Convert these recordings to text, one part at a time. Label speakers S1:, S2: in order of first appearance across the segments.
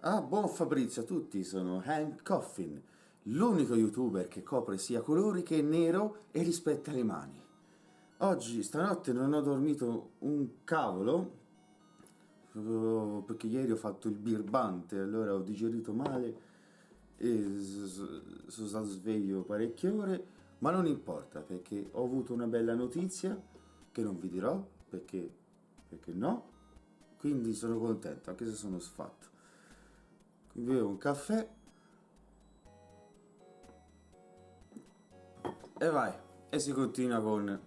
S1: Ah, buon Fabrizio a tutti, sono Hank Coffin, l'unico youtuber che copre sia colori che nero e rispetta le mani. Oggi, stanotte non ho dormito un cavolo, perché ieri ho fatto il birbante, allora ho digerito male e sono stato sveglio parecchie ore, ma non importa perché ho avuto una bella notizia che non vi dirò perché no, quindi sono contento anche se sono sfatto. Bevo un caffè e vai, e si continua con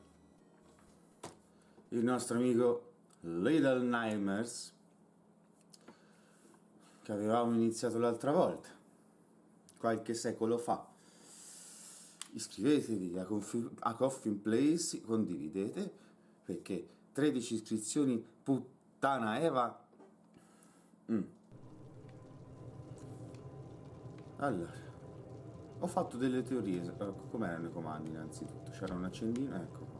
S1: il nostro amico Little Nightmares che avevamo iniziato l'altra volta, qualche secolo fa. Iscrivetevi a Coffin Place, condividete, perché 13 iscrizioni, puttana Eva. Allora, ho fatto delle teorie, com'erano i comandi innanzitutto? C'era un accendino, ecco qua.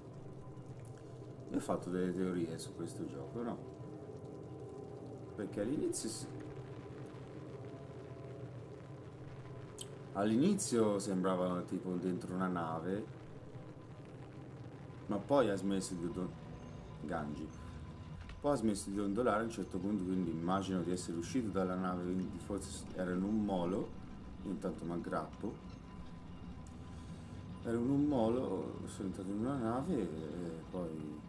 S1: Io ho fatto delle teorie su questo gioco, no? Perché all'inizio sembrava tipo dentro una nave, ma poi ha smesso di Gangi. Poi ha smesso di dondolare a un certo punto, quindi immagino di essere uscito dalla nave, quindi forse era in un molo. Io intanto mi aggrappo. Ero in un molo, sono entrato in una nave e poi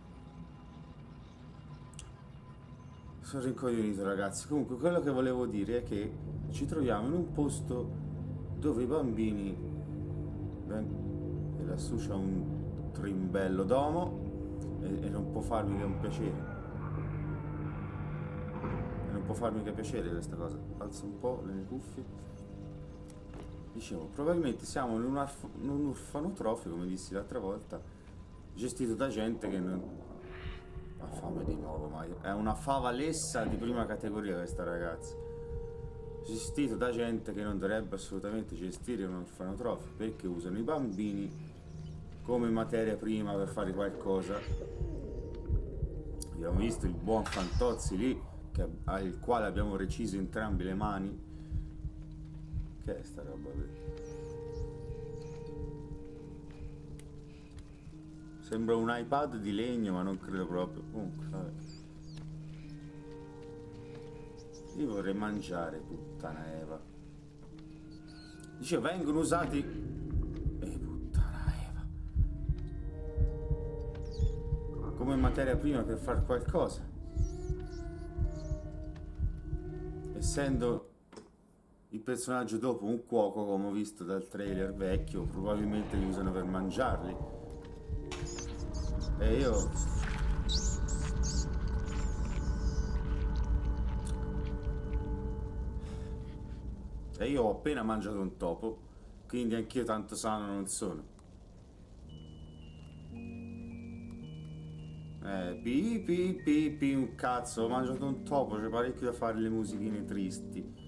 S1: sono rincoglionito, ragazzi. Comunque quello che volevo dire è che ci troviamo in un posto dove i bambini e lassù c'è un trimbello d'omo e non può farmi che un piacere. E non può farmi che piacere questa cosa. Alzo un po' le mie cuffie. Dicevo, probabilmente siamo in un orfanotrofio, come dissi l'altra volta, gestito da gente che non ha fame di nuovo, ma è una fava lessa di prima categoria questa ragazza. Gestito da gente che non dovrebbe assolutamente gestire un orfanotrofio, perché usano i bambini come materia prima per fare qualcosa. Abbiamo visto il buon Fantozzi lì, al quale abbiamo reciso entrambi le mani. Che è sta roba qui? Sembra un iPad di legno, ma non credo proprio. Comunque, vabbè. Io vorrei mangiare, puttana Eva. Dice, vengono usati... puttana Eva. Come materia prima per fare qualcosa. Essendo il personaggio dopo un cuoco, come ho visto dal trailer vecchio, probabilmente li usano per mangiarli. E io ho appena mangiato un topo, quindi anch'io tanto sano non sono. Pi un cazzo, ho mangiato un topo, c'è parecchio da fare le musichine tristi.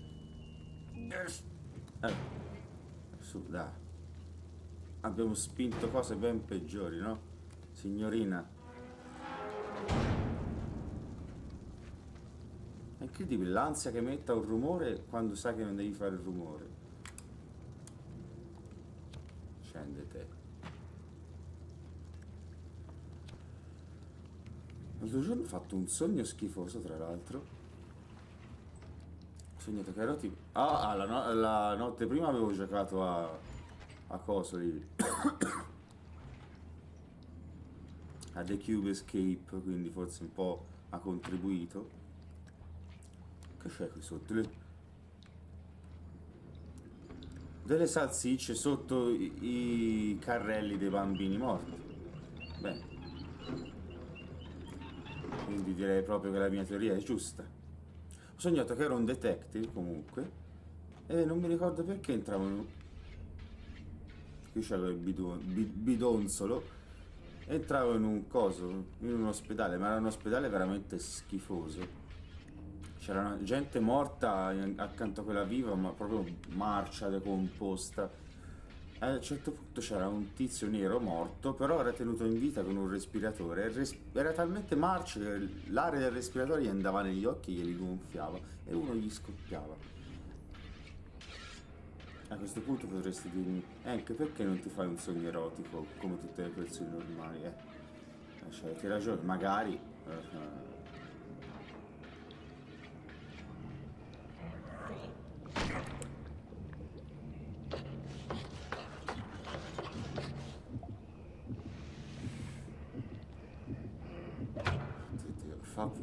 S1: Su, dai. Abbiamo spinto cose ben peggiori, no? Signorina. È incredibile l'ansia che metta un rumore quando sai che non devi fare il rumore. Scende te. L'altro giorno ho fatto un sogno schifoso, tra l'altro. Ho sognato che ero tipo... la notte prima avevo giocato a coso lì. A The Cube Escape, quindi forse un po' ha contribuito. Che c'è qui sotto? Delle salsicce sotto i carrelli dei bambini morti. Bene. Quindi direi proprio che la mia teoria è giusta. Ho sognato che ero un detective comunque e non mi ricordo perché entravo in un... Qui c'avevo il bidonzolo. Entravo in un coso, in un ospedale, ma era un ospedale veramente schifoso. C'era gente morta accanto a quella viva, ma proprio marcia, decomposta. A un certo punto c'era un tizio nero morto, però era tenuto in vita con un respiratore. Era talmente marcio che l'aria del respiratore gli andava negli occhi e glieli gonfiava e uno gli scoppiava. A questo punto potresti dirmi, anche perché non ti fai un sogno erotico come tutte le persone normali, cioè, hai ragione, magari...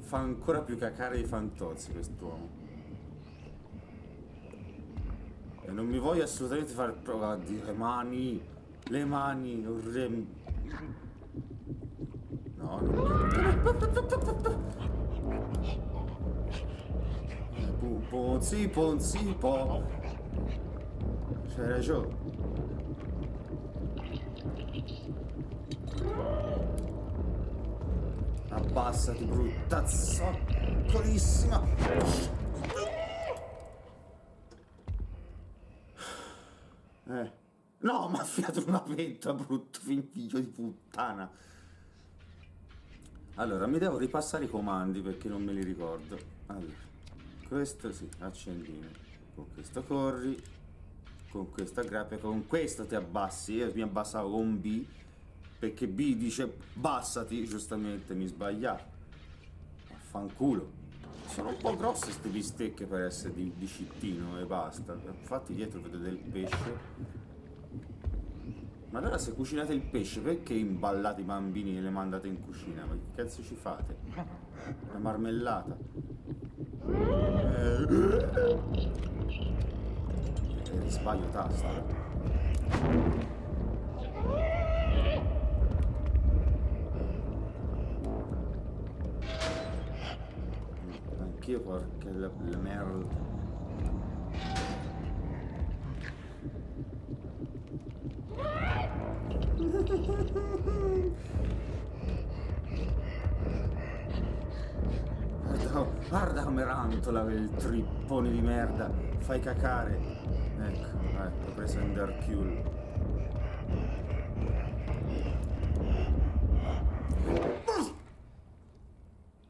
S1: fa ancora più cacare i fantozzi quest'uomo. E non mi voglio assolutamente far provare a dire le mani, no, Ponzipo. C'hai ragione. Abbassati, brutta zoccolissima. No, mi ha affiato una pentola, brutto figlio di puttana. Allora, mi devo ripassare i comandi perché non me li ricordo. Allora, questo sì, accendino. Con questo corri. Con questo aggrappi. Con questo ti abbassi. Io mi abbassavo con B. Perché B dice bassati, giustamente mi sbagliavo. Affanculo. Sono un po' grosse queste bistecche per essere di cittino e basta. Infatti dietro vedo del pesce. Ma allora se cucinate il pesce, perché imballate i bambini e le mandate in cucina? Ma che cazzo ci fate? La marmellata. Risbaglio tasto. Anch'io, porca la merda. Guarda come rantola quel trippone di merda. Fai cacare. Ecco, ho preso Endercule.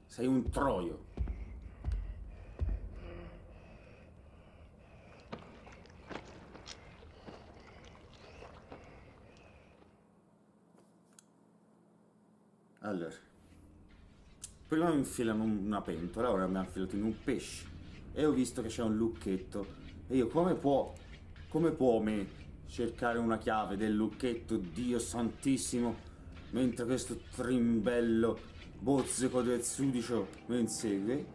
S1: Sei un troio. Allora, prima mi infilano una pentola, ora mi hanno infilato in un pesce e ho visto che c'è un lucchetto e io come può me cercare una chiave del lucchetto, Dio santissimo, mentre questo trimbello bozzeco del sudicio mi insegue?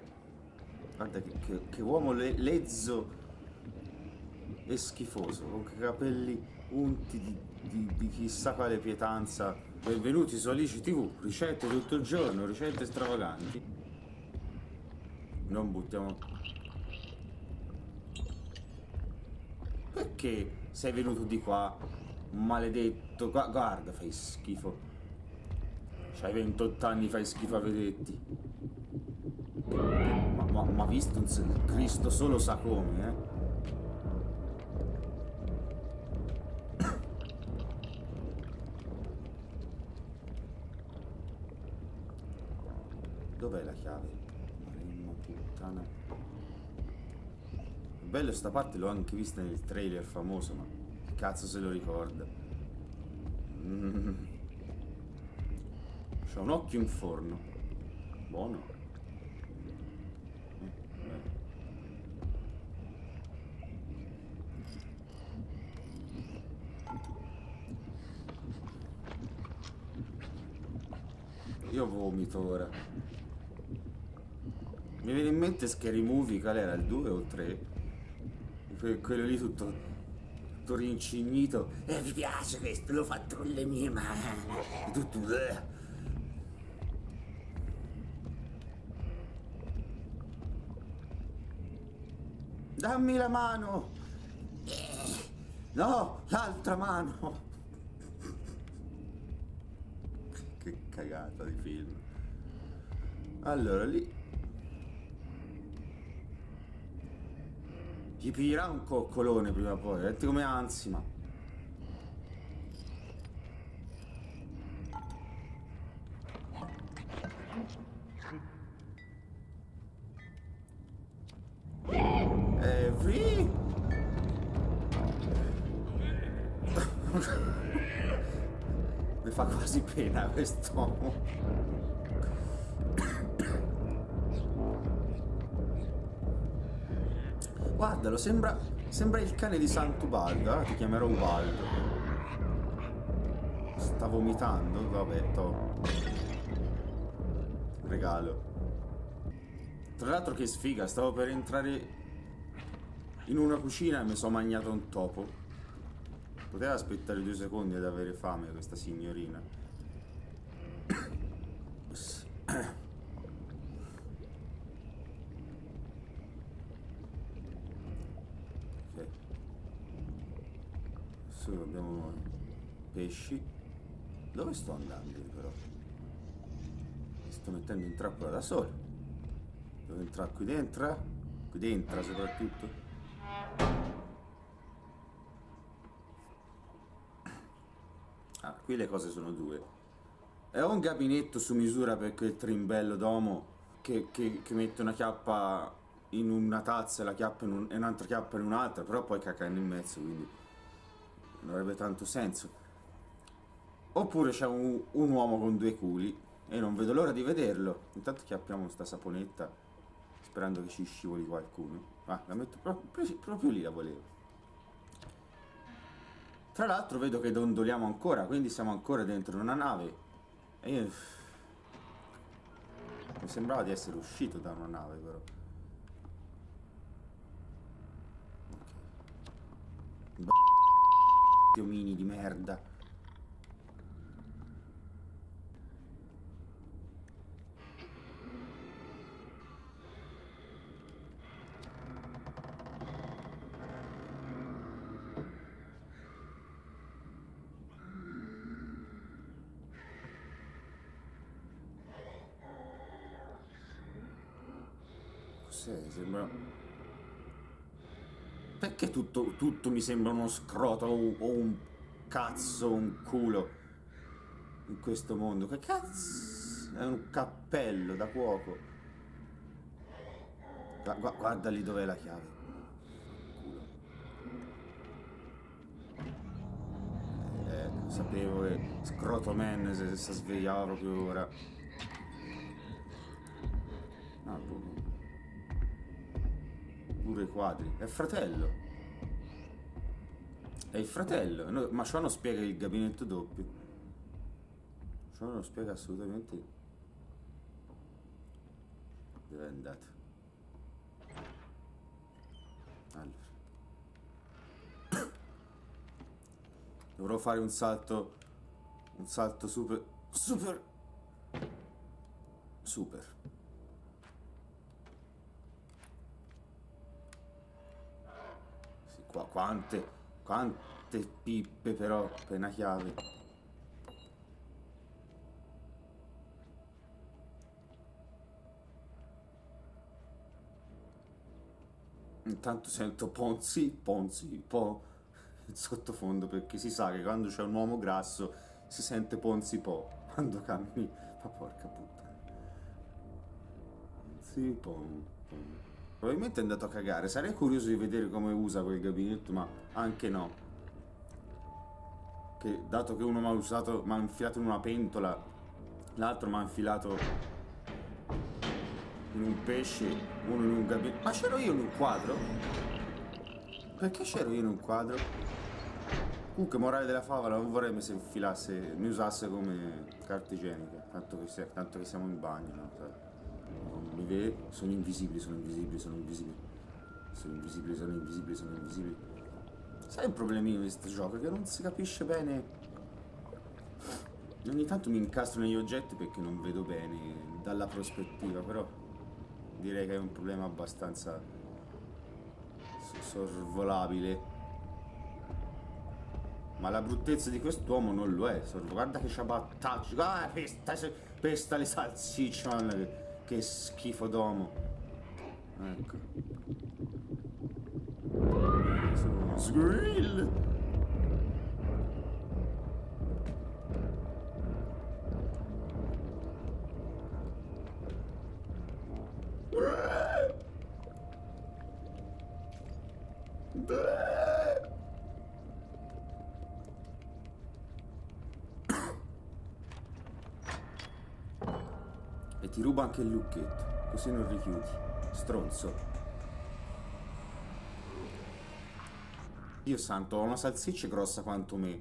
S1: Guarda che uomo lezzo e schifoso, con capelli unti di chissà quale pietanza. Benvenuti su Alici TV, ricette tutto il giorno, ricette stravaganti. Non buttiamo... Perché sei venuto di qua, maledetto? Guarda, fai schifo. C'hai 28 anni, fai schifo a vedetti. Ma visto un Cristo solo sa come, Dov'è la chiave? Malemma puttana. Bello, sta parte l'ho anche vista nel trailer famoso, ma che cazzo se lo ricorda? C'ha un occhio in forno. Buono. Io vomito ora. Mi viene in mente Scary Movie, qual era? Il 2 o il 3? Quello lì tutto rincignito. Mi piace questo, l'ho fatto con le mie mani. Tutto... Dammi la mano! No, l'altra mano! Che cagata di film. Allora, lì... Ti piglierà un coccolone prima o poi, senti come ansima. Free! Mi fa quasi pena quest'uomo. Guardalo, sembra il cane di Sant'Ubaldo. Ah, ti chiamerò Ubaldo. Sta vomitando? Vabbè, regalo. Tra l'altro che sfiga, stavo per entrare in una cucina e mi sono mangiato un topo. Poteva aspettare 2 secondi ad avere fame questa signorina. Ok. Adesso abbiamo pesci. Dove sto andando io però? Mi sto mettendo in trappola da solo. Devo entrare qui dentro? Qui dentro soprattutto. Ah, qui le cose sono due. È un gabinetto su misura per quel trimbello d'uomo che mette una chiappa in una tazza e la chiappa e un'altra chiappa in un'altra, però poi caca in mezzo, quindi non avrebbe tanto senso. Oppure c'è un uomo con 2 culi e non vedo l'ora di vederlo. Intanto chiappiamo sta saponetta sperando che ci scivoli qualcuno. Ah, la metto proprio lì, la volevo. Tra l'altro vedo che dondoliamo ancora, quindi siamo ancora dentro una nave. E io... Mi sembrava di essere uscito da una nave, però. Ok. Omini di merda. Cos'è? Sembra... Perché tutto mi sembra uno scroto o un cazzo, un culo in questo mondo? Che cazzo? È un cappello da cuoco. Guarda lì dov'è la chiave. Culo. Sapevo che Scroto Man si svegliava proprio ora. Ah, pure i quadri. È il fratello. È il fratello. Ma ciò non spiega il gabinetto doppio. Ciò non spiega assolutamente dove è andato. Allora. Dovrò fare un salto super. Super. Sì, quante pippe però per una chiave. Intanto sento Ponzi, in sottofondo perché si sa che quando c'è un uomo grasso si sente Ponzi quando cammini. Ma porca puttana. Ponzi po. Probabilmente è andato a cagare. Sarei curioso di vedere come usa quel gabinetto, ma anche no. Che dato che uno mi ha infilato in una pentola, l'altro mi ha infilato in un pesce, uno in un gabinetto. Ma c'ero io in un quadro? Perché c'ero io in un quadro? Comunque, morale della favola, non vorrei mi usasse come carta igienica. Tanto che siamo in bagno, no? Non mi vede, sono invisibili. Sai un problemino di questo gioco? Che non si capisce bene. Ogni tanto mi incastro negli oggetti perché non vedo bene dalla prospettiva, però direi che è un problema abbastanza sorvolabile. Ma la bruttezza di quest'uomo non lo è. Guarda che ciabattaccio. Ah, pesta le salsicce, man, che schifo d'uomo. Ecco. Sono uno sgrill. ti ruba anche il lucchetto, così non richiudi. Stronzo. Dio santo, ho una salsiccia grossa quanto me.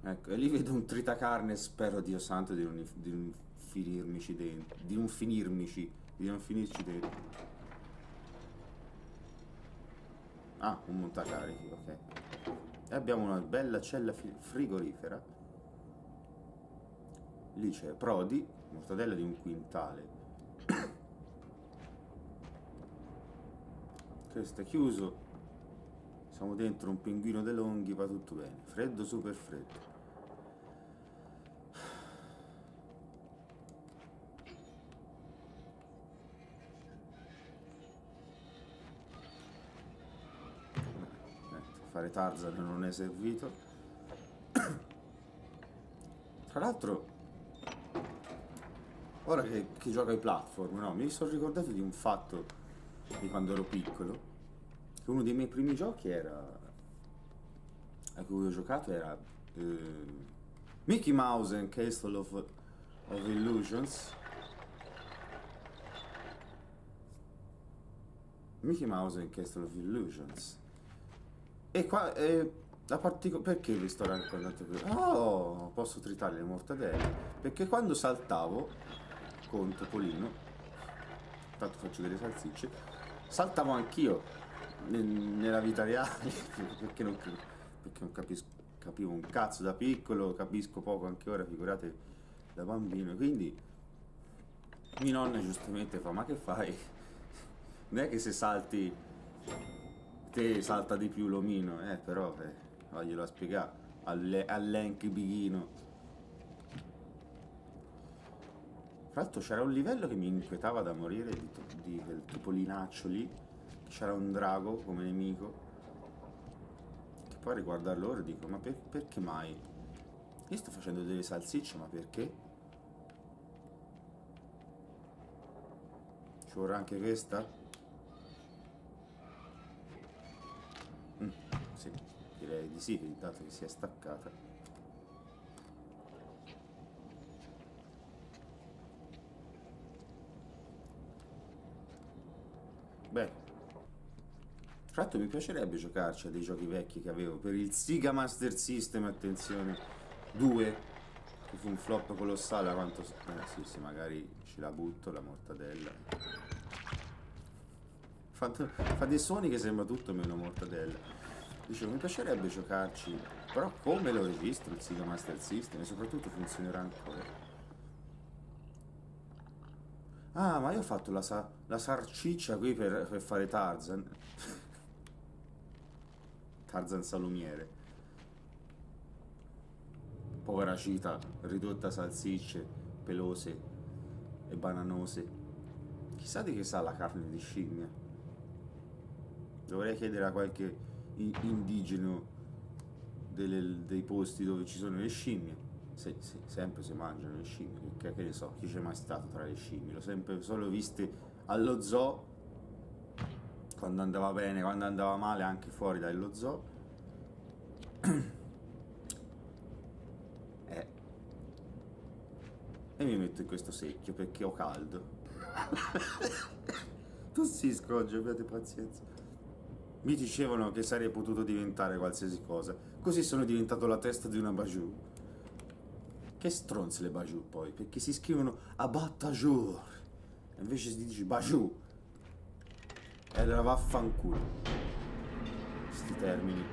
S1: Ecco, e lì vedo un tritacarne e spero, Dio santo, di non finirmici dentro. Di non finirci dentro. Ah, un montacarichi, ok. E abbiamo una bella cella frigorifera. Lì c'è Prodi, mortadella di 1 quintale. Questo è chiuso. Siamo dentro un pinguino De Longhi, va tutto bene. Freddo, super freddo. Fare Tarzan non è servito. Tra l'altro, ora che gioco ai platform, no, mi sono ricordato di un fatto di quando ero piccolo, che uno dei miei primi giochi era a cui ho giocato era Mickey Mouse and Castle of Illusions. Mickey Mouse and Castle of Illusions. E qua perché vi sto raccontando questo? Oh, posso tritare le mortadelle. Perché quando saltavo con Topolino, tanto faccio delle salsicce, saltavo anch'io nella vita reale, perché non capivo un cazzo da piccolo, capisco poco anche ora, figurate da bambino. Quindi mia nonna giustamente fa: ma che fai? Non è che se salti te salta di più l'omino, però voglio spiegare all'enchi bighino. Tra l'altro c'era un livello che mi inquietava da morire di quel topolinaccio lì, c'era un drago come nemico, che poi a riguardarlo ora dico: ma perché mai? Io sto facendo delle salsicce, ma perché? Ci vorrà anche questa? Sì, direi di sì, dato che si è staccata. Beh, tra l'altro mi piacerebbe giocarci a dei giochi vecchi che avevo per il Sega Master System, attenzione, 2, che fu un flop colossale. Quanto... sì, magari ce la butto la mortadella. Fa dei suoni che sembra tutto meno mortadella. Dicevo, mi piacerebbe giocarci, però come lo registro il Sega Master System e soprattutto funzionerà ancora. Ah, ma io ho fatto la sarciccia qui per fare Tarzan. Tarzan salumiere. Povera cita, ridotta a salsicce, pelose e bananose. Chissà di che sa la carne di scimmia. Dovrei chiedere a qualche indigeno dei posti dove ci sono le scimmie. Sempre si mangiano le scimmie, che ne so, chi c'è mai stato tra le scimmie? L'ho sempre solo viste allo zoo, quando andava bene, quando andava male anche fuori dallo zoo. E mi metto in questo secchio perché ho caldo. Tossisco oggi, abbiate pazienza. Mi dicevano che sarei potuto diventare qualsiasi cosa, così sono diventato la testa di una Bajou. Che stronze le Bajou poi, perché si scrivono Abattajour, e invece si dice Bajou. E allora vaffanculo. Sti termini.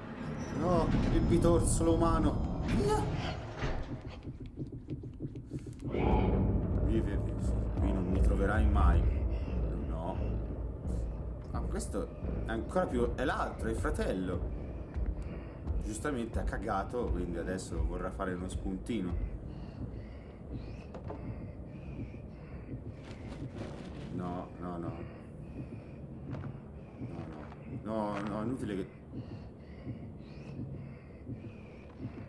S1: No, il bitorzolo umano. Qui non mi troverai mai. No. Ma questo è ancora più... è l'altro, è il fratello. Giustamente ha cagato, quindi adesso vorrà fare uno spuntino. No, no, no. No, no, inutile che...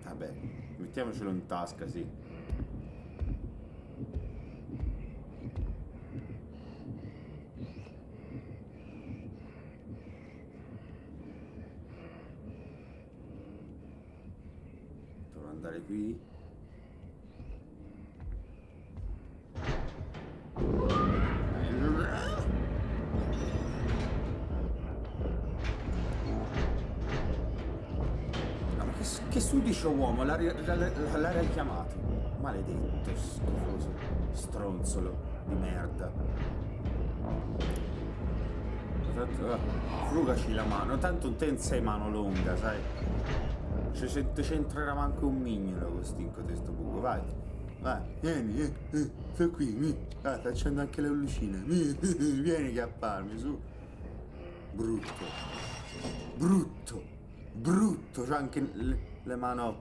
S1: Vabbè, mettiamocelo in tasca, sì. Devo andare qui. che sudicio uomo l'ha richiamato. Maledetto, schifoso, stronzolo di merda. Frugaci la mano, tanto te non sei mano lunga, sai. Ti c'entrerà manco un mignolo con stinco di sto buco, vai. Vai, vieni, sto qui, vai, sta accendo anche le lucine, vieni che apparmi, su. Brutto, brutto, brutto, c'ha anche le mani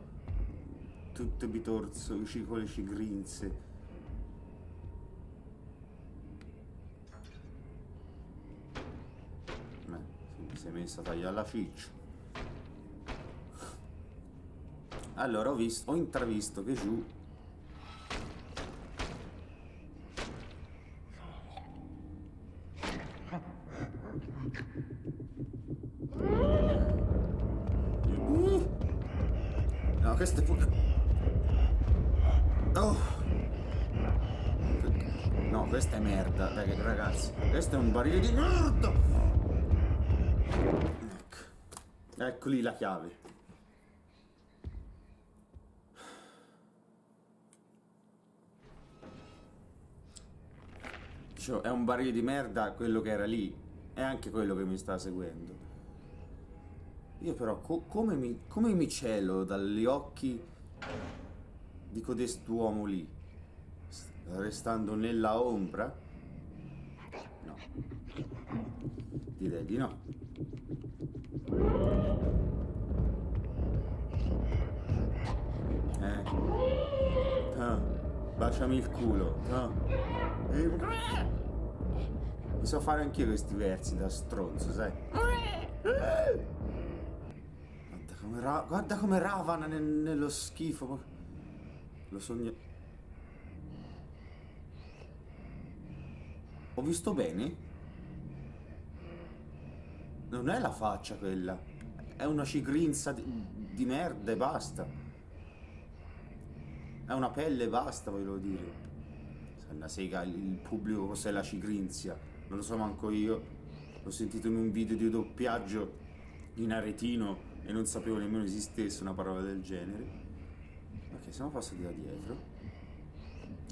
S1: tutte bitorzo, con le cigrinze. Si è messa a tagliare la ciccia. Allora ho intravisto che giù no, questo è pure oh. No, questa è merda, ragazzi, questo è un barile di merda. Ecco lì la chiave. Cioè, è un barile di merda quello che era lì. È anche quello che mi sta seguendo. Io però come mi celo dagli occhi di codest'uomo lì? Restando nella ombra? No. Direi di no. Baciami il culo. Mi so fare anch'io questi versi da stronzo, sai? Guarda come ravana nello schifo. Lo sogno. Ho visto bene? Non è la faccia quella. È una cigrinza di merda e basta. È una pelle e basta, voglio dire. Se una sega il pubblico cos'è la cigrinzia. Non lo so manco io. L'ho sentito in un video di doppiaggio in aretino e non sapevo nemmeno esistesse una parola del genere. Ok, siamo passati da dietro.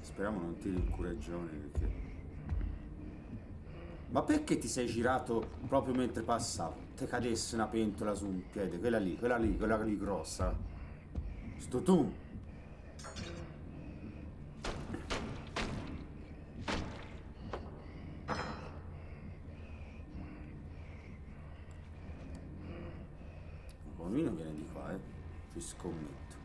S1: Speriamo non tiri il cureggione perché... Ma perché ti sei girato proprio mentre passavo? Te cadesse una pentola su un piede, quella lì grossa. Sto tu. Il bambino viene di qua, ci scommetto.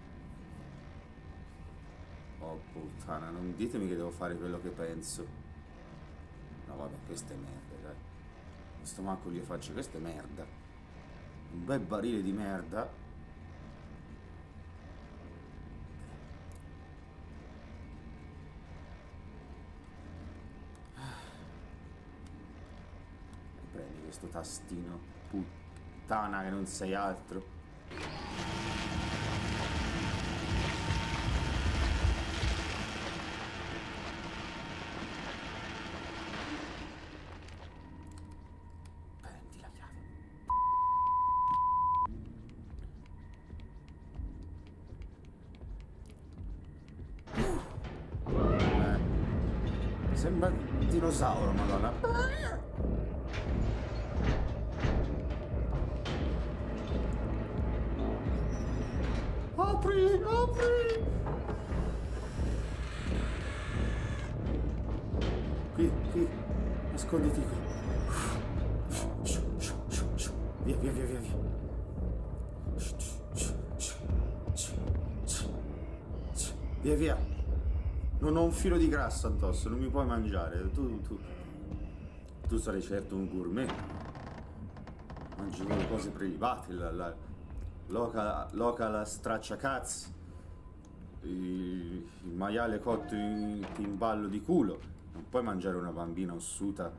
S1: Oh puttana, non ditemi che devo fare quello che penso. No vabbè, questa è merda, dai. Questo manco gli faccio, questa è merda. Un bel barile di merda. E prendi questo tastino, puttana che non sei altro. Sembra un dinosauro, madonna. Apri, apri! Qui, nasconditi qui. Via. Via. Non ho un filo di grasso addosso, non mi puoi mangiare. Tu sarai certo un gourmet. Mangi le cose prelibate, loca stracciacazzi, il maiale cotto in timballo di culo. Non puoi mangiare una bambina ossuta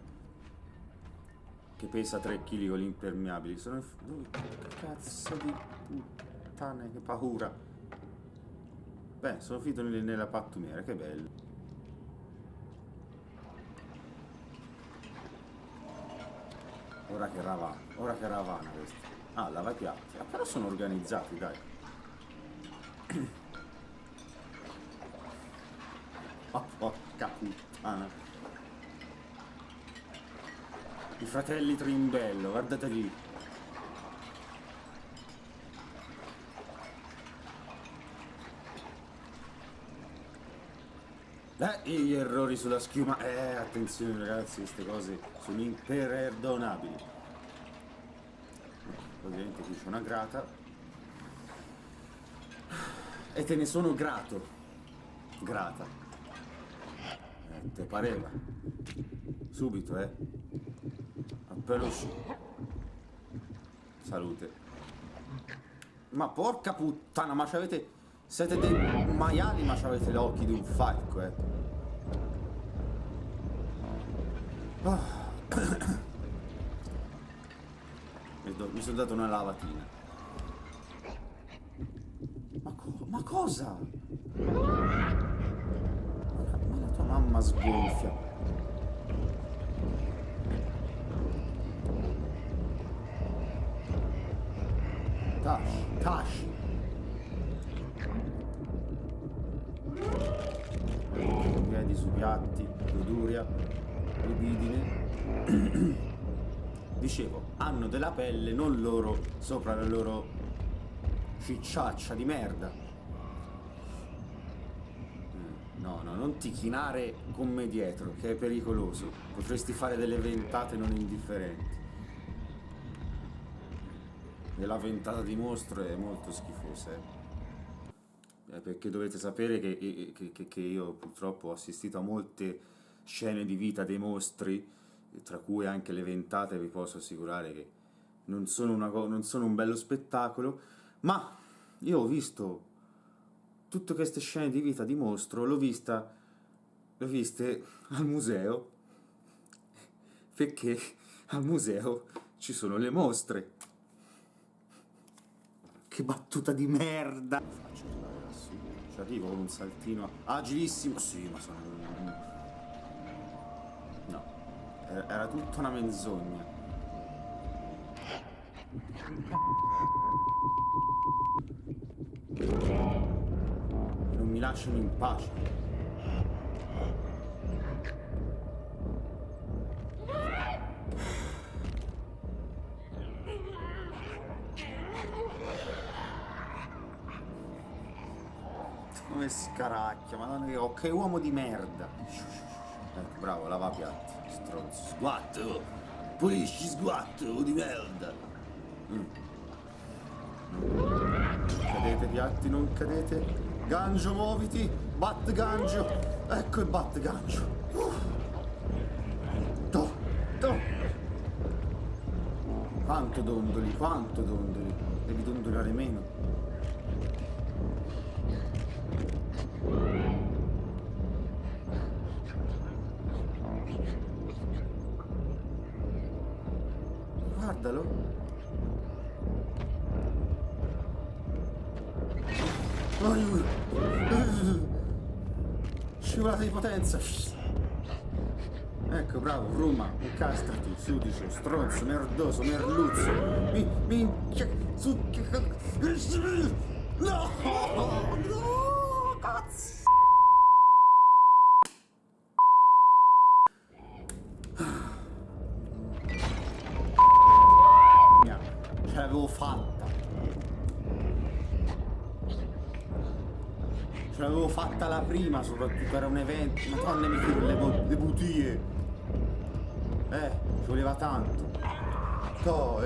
S1: che pesa 3 kg con gli impermeabili. Che cazzo di puttane, che paura. Beh, sono finito nella pattumiera, che bello. Ora che ravana questa. Ah, lavapiatti. Ah, però sono organizzati, dai. Ah, no. I fratelli Trimbello, guardate lì. Gli errori sulla schiuma. Attenzione ragazzi, queste cose sono imperdonabili. Ovviamente qui c'è una grata. E te ne sono grato. Grata. Te pareva. Subito, appena uscito. Salute. Ma porca puttana, ma c'avete... Siete dei maiali, ma c'avete gli occhi di un falco, Ah. Mi sono dato una lavatina. Ma cosa? Ma la tua mamma sgonfia. Taci. Piedi su piatti, goduria, libidine. Dicevo, hanno della pelle, non loro sopra la loro cicciaccia di merda. No, non ti chinare con me dietro, che è pericoloso. Potresti fare delle ventate non indifferenti. E la ventata di mostro è molto schifosa, perché dovete sapere che io purtroppo ho assistito a molte scene di vita dei mostri, tra cui anche le ventate. Vi posso assicurare che non sono un bello spettacolo, ma io ho visto tutte queste scene di vita di mostro, le ho viste al museo, perché al museo ci sono le mostre. Che battuta di merda! Faccio arrivare lassù, ci arrivo con un saltino agilissimo. Sì, ma sono... No, era tutta una menzogna. Non mi lasciano in pace. Come scaracchia, madonna, che uomo di merda. Ecco, bravo, lavapiatti, stronzo. Sguatto! Pulisci, sguatto di merda! Non cadete, piatti, non cadete. Gangio, muoviti! Bat Gangio! Ecco il Bat Gangio! To! Quanto dondoli! Devi dondolare meno. Guardalo. Scivolata di potenza. Ecco, bravo, Roma, incastrati, sudicio, stronzo, merdoso, merluzzo. Minchia, no, cazzo. Ce l'avevo fatta. Ce l'avevo fatta la prima, soprattutto, era un evento. Madonna, mi tiro le butie. Ci voleva tanto. To.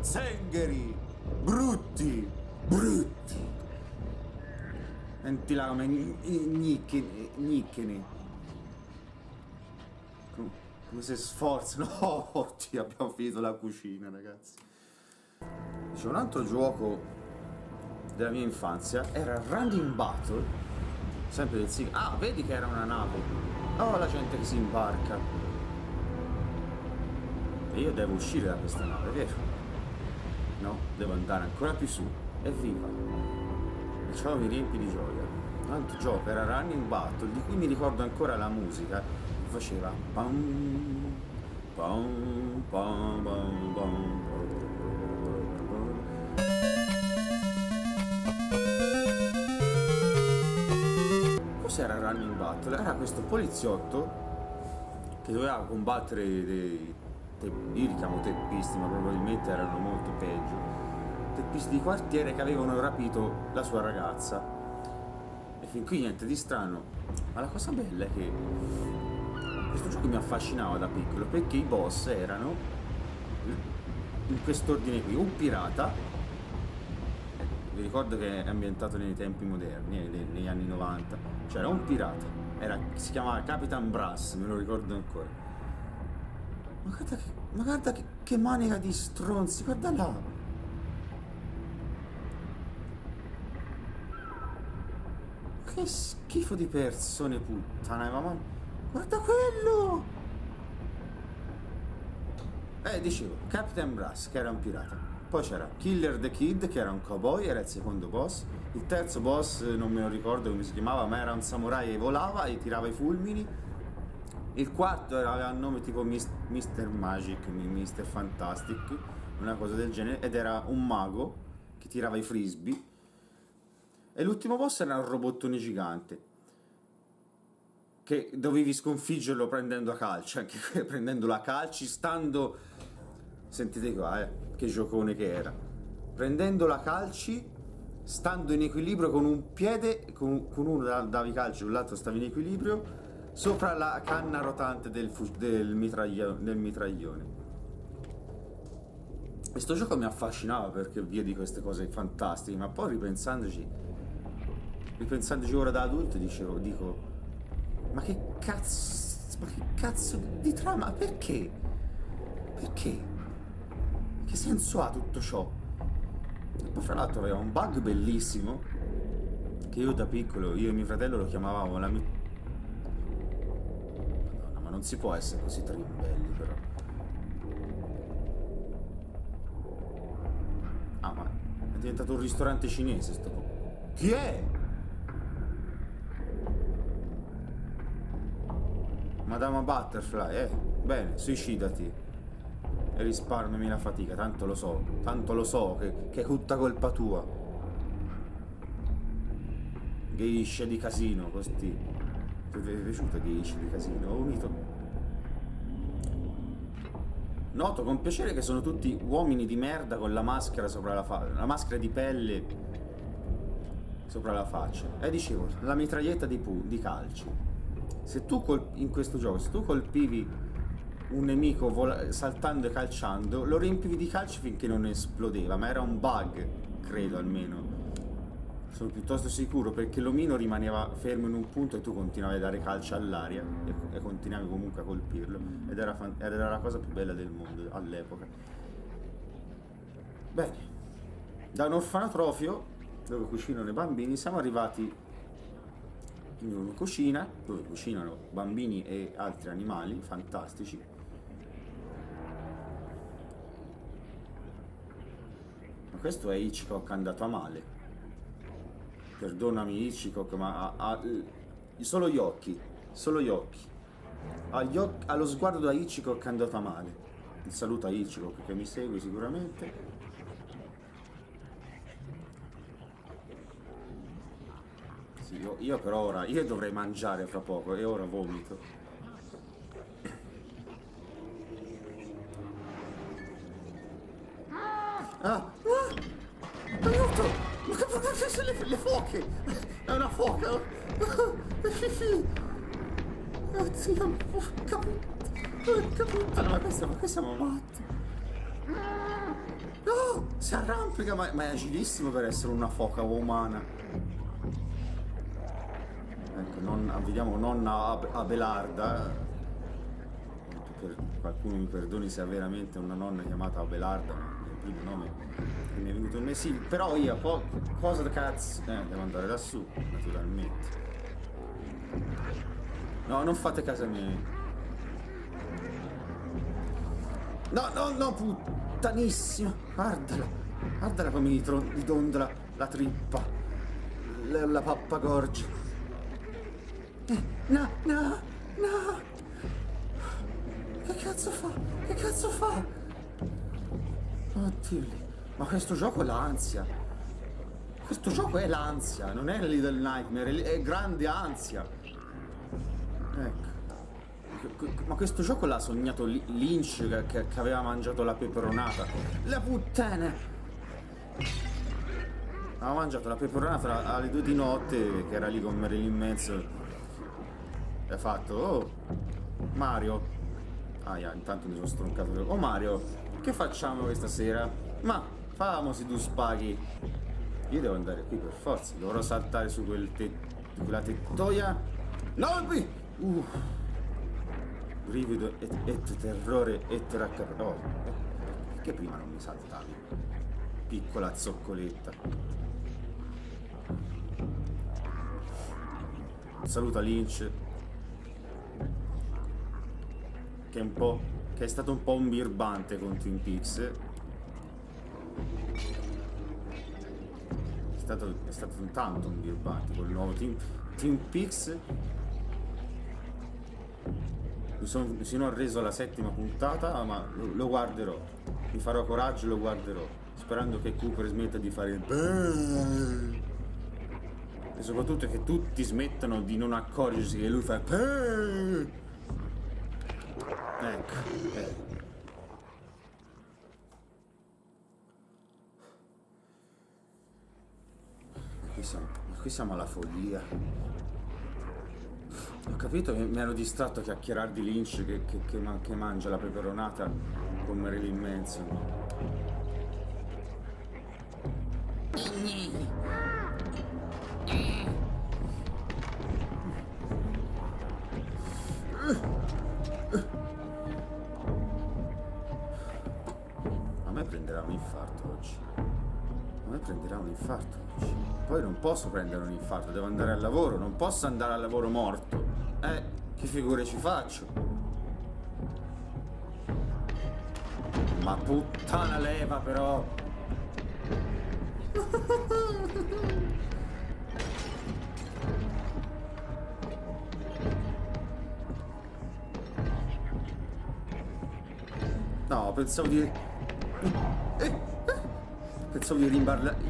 S1: Zengheri. Brutti. Senti là come nicchene. Come si sforzano. Oddio, abbiamo finito la cucina, ragazzi. C'è un altro gioco della mia infanzia, era Running Battle, sempre del Sega. Ah, vedi che era una nave. Oh, la gente che si imbarca. E io devo uscire da questa nave, vero? No, devo andare ancora più su. Evviva! E ciò mi riempie di gioia. Un altro gioco era Running Battle, di cui mi ricordo ancora la musica. Faceva pam pam pam pam pam. cos'era Running Battle? Era questo poliziotto che doveva combattere io li chiamo teppisti, ma probabilmente erano molto peggio, teppisti di quartiere che avevano rapito la sua ragazza. E fin qui niente di strano, ma la cosa bella è che questo gioco mi affascinava da piccolo perché i boss erano in quest'ordine qui: un pirata, vi ricordo che è ambientato nei tempi moderni, negli anni 90, c'era un pirata, si chiamava Capitan Brass, me lo ricordo ancora. Ma guarda che manica di stronzi, guarda là! Che schifo di persone, puttana, ma guarda quello! Dicevo, Captain Brass, che era un pirata. Poi c'era Killer the Kid, che era un cowboy, era il secondo boss. Il terzo boss, non me lo ricordo come si chiamava, ma era un samurai e volava e tirava i fulmini. Il quarto aveva un nome tipo Mr. Magic, Mr. Fantastic, una cosa del genere, ed era un mago che tirava i frisbee. E l'ultimo boss era un robottone gigante, che dovevi sconfiggerlo prendendo a calci, anche prendendolo a calci, stando... Sentite qua, che giocone che era. Prendendolo a calci, stando in equilibrio con un piede, con uno davi calci, con l'altro stava in equilibrio, sopra la canna rotante del mitraglione. E sto gioco mi affascinava perché via di queste cose fantastiche, ma poi ripensandoci ora da adulto dico, ma che cazzo di trama, perché? Perché? Che senso ha tutto ciò? E poi fra l'altro aveva un bug bellissimo che io da piccolo, io e mio fratello lo chiamavamo la Madonna, ma non si può essere così trimbelli però. Ah, ma è diventato un ristorante cinese sto po'. Chi è? Madama Butterfly, bene, suicidati e risparmiami la fatica, tanto lo so che è tutta colpa tua. Geisha di casino, così. Ti è piaciuta Geisha di casino? Ho unito. Noto con piacere che sono tutti uomini di merda con la maschera sopra la faccia, la maschera di pelle sopra la faccia. E dicevo, la mitraglietta di calci. Se tu in questo gioco, se tu colpivi un nemico saltando e calciando, lo riempivi di calci finché non esplodeva, ma era un bug, credo almeno. Sono piuttosto sicuro, perché l'omino rimaneva fermo in un punto e tu continuavi a dare calci all'aria e continuavi comunque a colpirlo, ed era la cosa più bella del mondo all'epoca. Bene, da un orfanotrofio dove cucinano i bambini siamo arrivati in una cucina dove cucinano bambini e altri animali fantastici. Ma questo è Hitchcock andato a male. Perdonami Hitchcock, ma solo gli occhi. Allo sguardo da Hitchcock è andato a male. Un saluto a Hitchcock che mi segue sicuramente. Sì, io per ora, io dovrei mangiare fra poco e ora vomito. Aiuto! Ma che sono le foche? È una foca! Oddio, porca puttana, ma qua siamo matti! No! Si arrampica, ma è agilissimo per essere una foca umana. Ecco, vediamo nonna Abelarda. Qualcuno mi perdoni se è veramente una nonna chiamata Abelarda, ma il primo nome che mi è venuto in mente. Sì, però io cosa da cazzo? Devo andare lassù, naturalmente. No, non fate caso a me. No, puttanissima. Guardala come gli dondola la trippa. La pappagorgia. No. Che cazzo fa? Oddio. Ma questo gioco è l'ansia. Questo gioco è l'ansia, non è Little Nightmare, è grande ansia. Ecco. Ma questo gioco l'ha sognato Lynch che aveva mangiato la peperonata. La puttana! Aveva mangiato la peperonata alle 2 di notte, che era lì con Marilyn Manson. E ha fatto, oh, Mario. Ah, yeah, intanto mi sono stroncato. Oh Mario, che facciamo questa sera? Ma, famosi due spaghi. Io devo andare qui per forza, dovrò saltare su quella tettoia. No, qui! Brivido et terrore et raccapriccio. Oh, perché prima non mi saltavi? Piccola zoccoletta. Saluta Lynch. Che è stato un po' un birbante con Twin Peaks. È stato tanto un birbante col nuovo Twin Peaks. Mi sono arreso alla 7ª puntata, ma lo guarderò. Mi farò coraggio e lo guarderò. Sperando che Cooper smetta di fare il beh. E soprattutto che tutti smettano di non accorgersi che lui fa beh. Ecco. Qui siamo alla follia. Ho capito che mi ero distratto a chiacchierare di Lynch che mangia la peperonata con Marilyn Manson. A me prenderà un infarto oggi. A me prenderà un infarto oggi. Poi non posso prendere un infarto, devo andare al lavoro, non posso andare al lavoro morto. Che figure ci faccio? Ma puttana leva però! No, pensavo di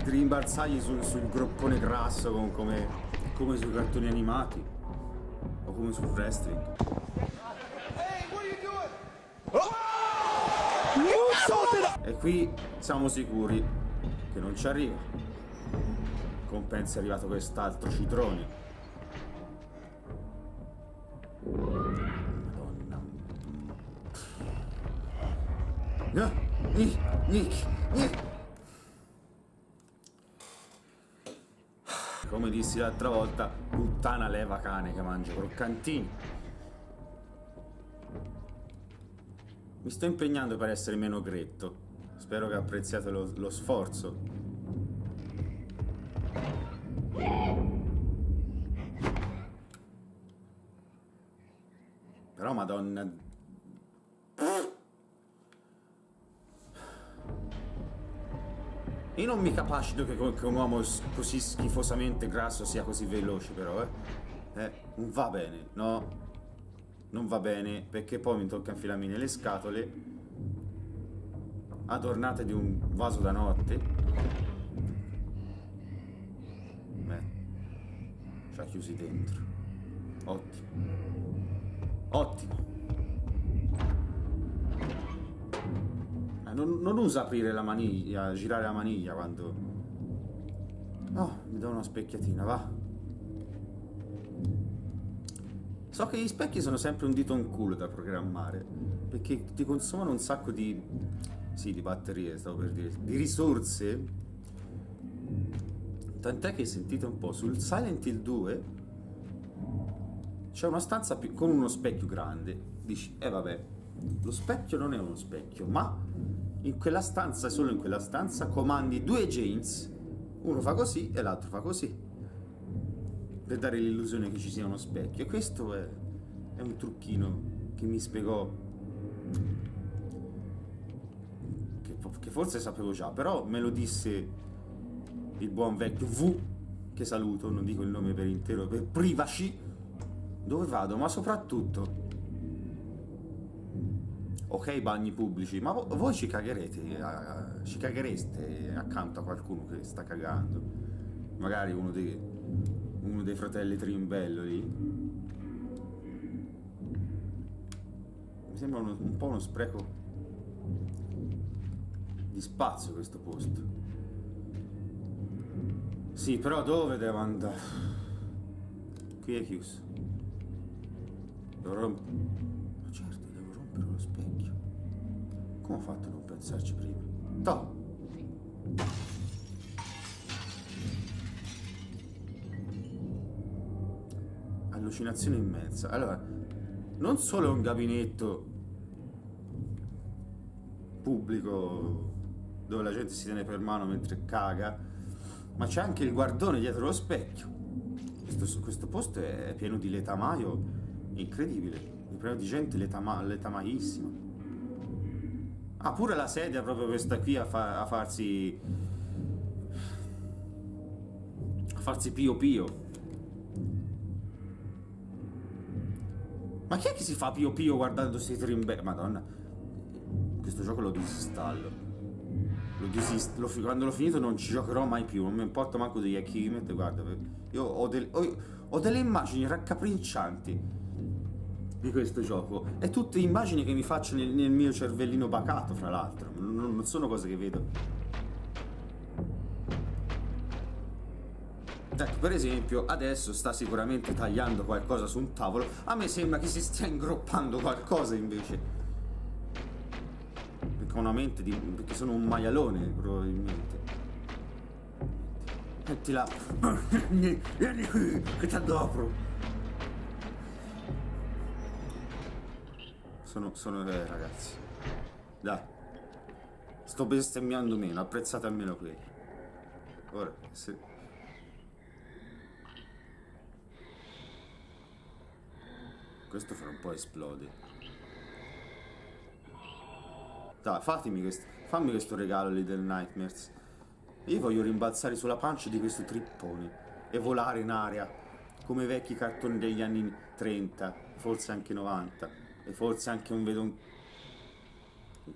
S1: rimbalzargli sul groppone grasso come sui cartoni animati o come sul wrestling. E qui siamo sicuri che non ci arriva. Compensa è arrivato quest'altro citrone. Madonna. Come dissi l'altra volta, puttana leva cane che mangia croccantini. Mi sto impegnando per essere meno gretto. Spero che apprezziate lo sforzo. Però madonna... Io non mi capacito che un uomo così schifosamente grasso sia così veloce, però, non va bene, no? Non va bene, perché poi mi tocca infilarmi nelle scatole adornate di un vaso da notte. Ci ha chiusi dentro. Ottimo. Ottimo. Non usa aprire la maniglia, girare la maniglia quando... No, mi do una specchiatina, va. So che gli specchi sono sempre un dito in culo da programmare, perché ti consumano un sacco di... Sì, di batterie, stavo per dire. Di risorse. Tant'è che sentite un po', sul Silent Hill 2 c'è una stanza con uno specchio grande. Dici, vabbè, lo specchio non è uno specchio, ma... In quella stanza, solo in quella stanza, comandi 2 James, uno fa così e l'altro fa così, per dare l'illusione che ci sia uno specchio. E questo è un trucchino che mi spiegò, che forse sapevo già, però me lo disse il buon vecchio V, che saluto, non dico il nome per intero, per privacy, dove vado, ma soprattutto... Ok, bagni pubblici, ma voi ci caghereste accanto a qualcuno che sta cagando. magari uno dei fratelli Trimbello lì. Mi sembra un po' uno spreco di spazio questo posto. Sì, però dove devo andare? Qui è chiuso. Devo rompere. Ma certo, devo rompere lo specchio. Come ho fatto a non pensarci prima? Toh! Allucinazione immensa. Allora, non solo è un gabinetto pubblico dove la gente si tiene per mano mentre caga, ma c'è anche il guardone dietro lo specchio. Questo posto è pieno di letamaio incredibile, è pieno di gente letamaissima. Ah, pure la sedia proprio questa qui a farsi pio pio. Ma chi è che si fa pio pio guardando sti trimbe? Madonna, questo gioco lo disinstallo. Quando l'ho finito non ci giocherò mai più, non mi importa manco degli achievement, guarda, io ho delle immagini raccapriccianti di questo gioco e tutte immagini che mi faccio nel mio cervellino bacato, fra l'altro, non sono cose che vedo. Ecco, per esempio, adesso sta sicuramente tagliando qualcosa su un tavolo, a me sembra che si stia ingroppando qualcosa invece. Perché ho una mente di. Perché sono un maialone, probabilmente. Metti là. Vieni qui, che ti adopro. Sono ragazzi. Dai. Sto bestemmiando meno, apprezzate almeno quelli. Ora, se. Questo fra un po' esplode. Dai, fammi questo regalo lì del Nightmares. Io voglio rimbalzare sulla pancia di questo trippone e volare in aria come i vecchi cartoni degli anni 30, forse anche 90, e forse anche non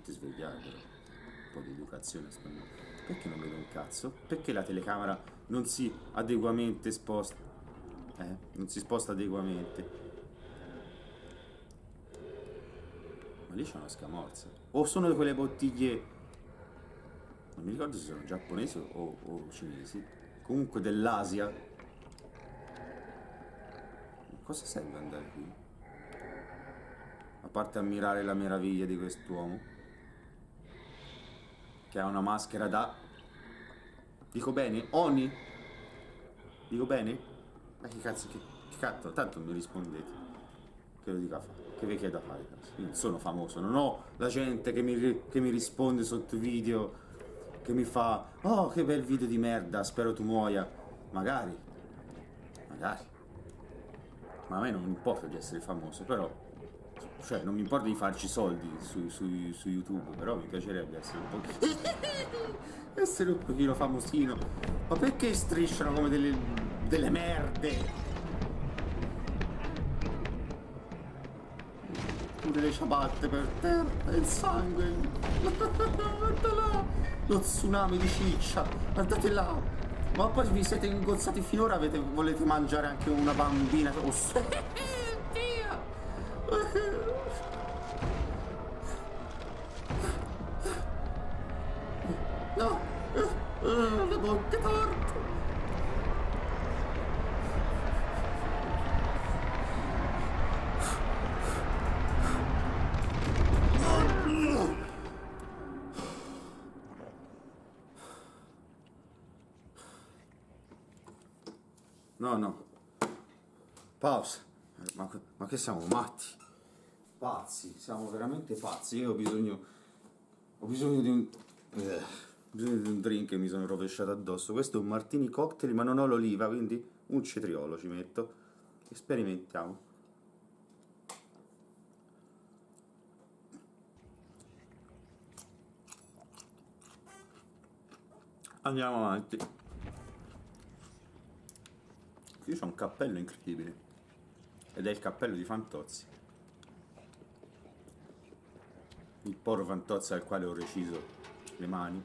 S1: ti svegliare però. Un po' di educazione secondo me. Perché non vedo un cazzo? Perché la telecamera non si adeguamente sposta? Non si sposta adeguamente. Ma lì c'è una scamorza. O sono quelle bottiglie. Non mi ricordo se sono giapponesi o cinesi. Comunque dell'Asia. Cosa serve andare qui? A parte ammirare la meraviglia di quest'uomo. Che ha una maschera da. Dico bene? Oni? Dico bene? Ma che cazzo, che cazzo? Tanto mi rispondete. Che lo dica a fare? Che vi chiedo a fare? Io non sono famoso, non ho la gente che mi risponde sotto video, che mi fa oh che bel video di merda, spero tu muoia. Magari. Ma a me non importa di essere famoso, però. Cioè, non mi importa di farci soldi su YouTube, però mi piacerebbe essere un pochino. essere un pochino famosino. Ma perché strisciano come delle merde? Pure le ciabatte per terra, il sangue. Guarda là, lo tsunami di ciccia, guardate là. Ma poi vi siete ingozzati finora, volete mangiare anche una bambina? Oh, Dio! No, le bocche torte. No. Pausa. Ma che siamo matti? Pazzi, siamo veramente pazzi. Io ho bisogno di un. Bisogno di un drink che mi sono rovesciato addosso. Questo è un martini cocktail, ma non ho l'oliva, quindi un cetriolo ci metto. E sperimentiamo. Andiamo avanti. Qui c'è un cappello incredibile. Ed è il cappello di Fantozzi. Il povero Fantozzi al quale ho reciso le mani.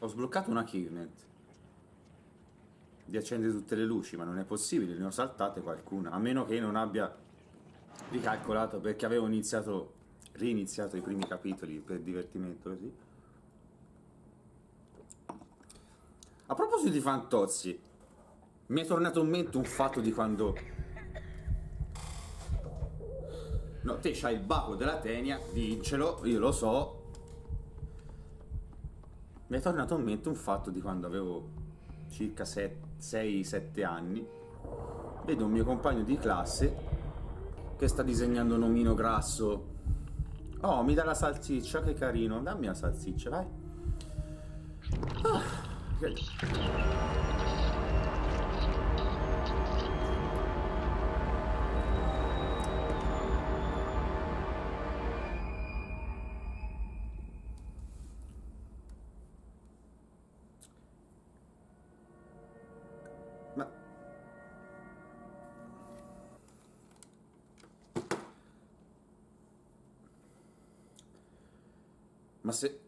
S1: Ho sbloccato un achievement di accendere tutte le luci, ma non è possibile, ne ho saltate qualcuna, a meno che non abbia ricalcolato perché avevo riniziato i primi capitoli per divertimento così. A proposito di Fantozzi, mi è tornato in mente un fatto di quando... No, te c'hai il baco della tenia, diccelo, io lo so. Mi è tornato in mente un fatto di quando avevo circa 6-7 anni. Vedo un mio compagno di classe che sta disegnando un omino grasso. Oh, mi dà la salsiccia, che carino. Dammi la salsiccia, vai. Ma... Ma se...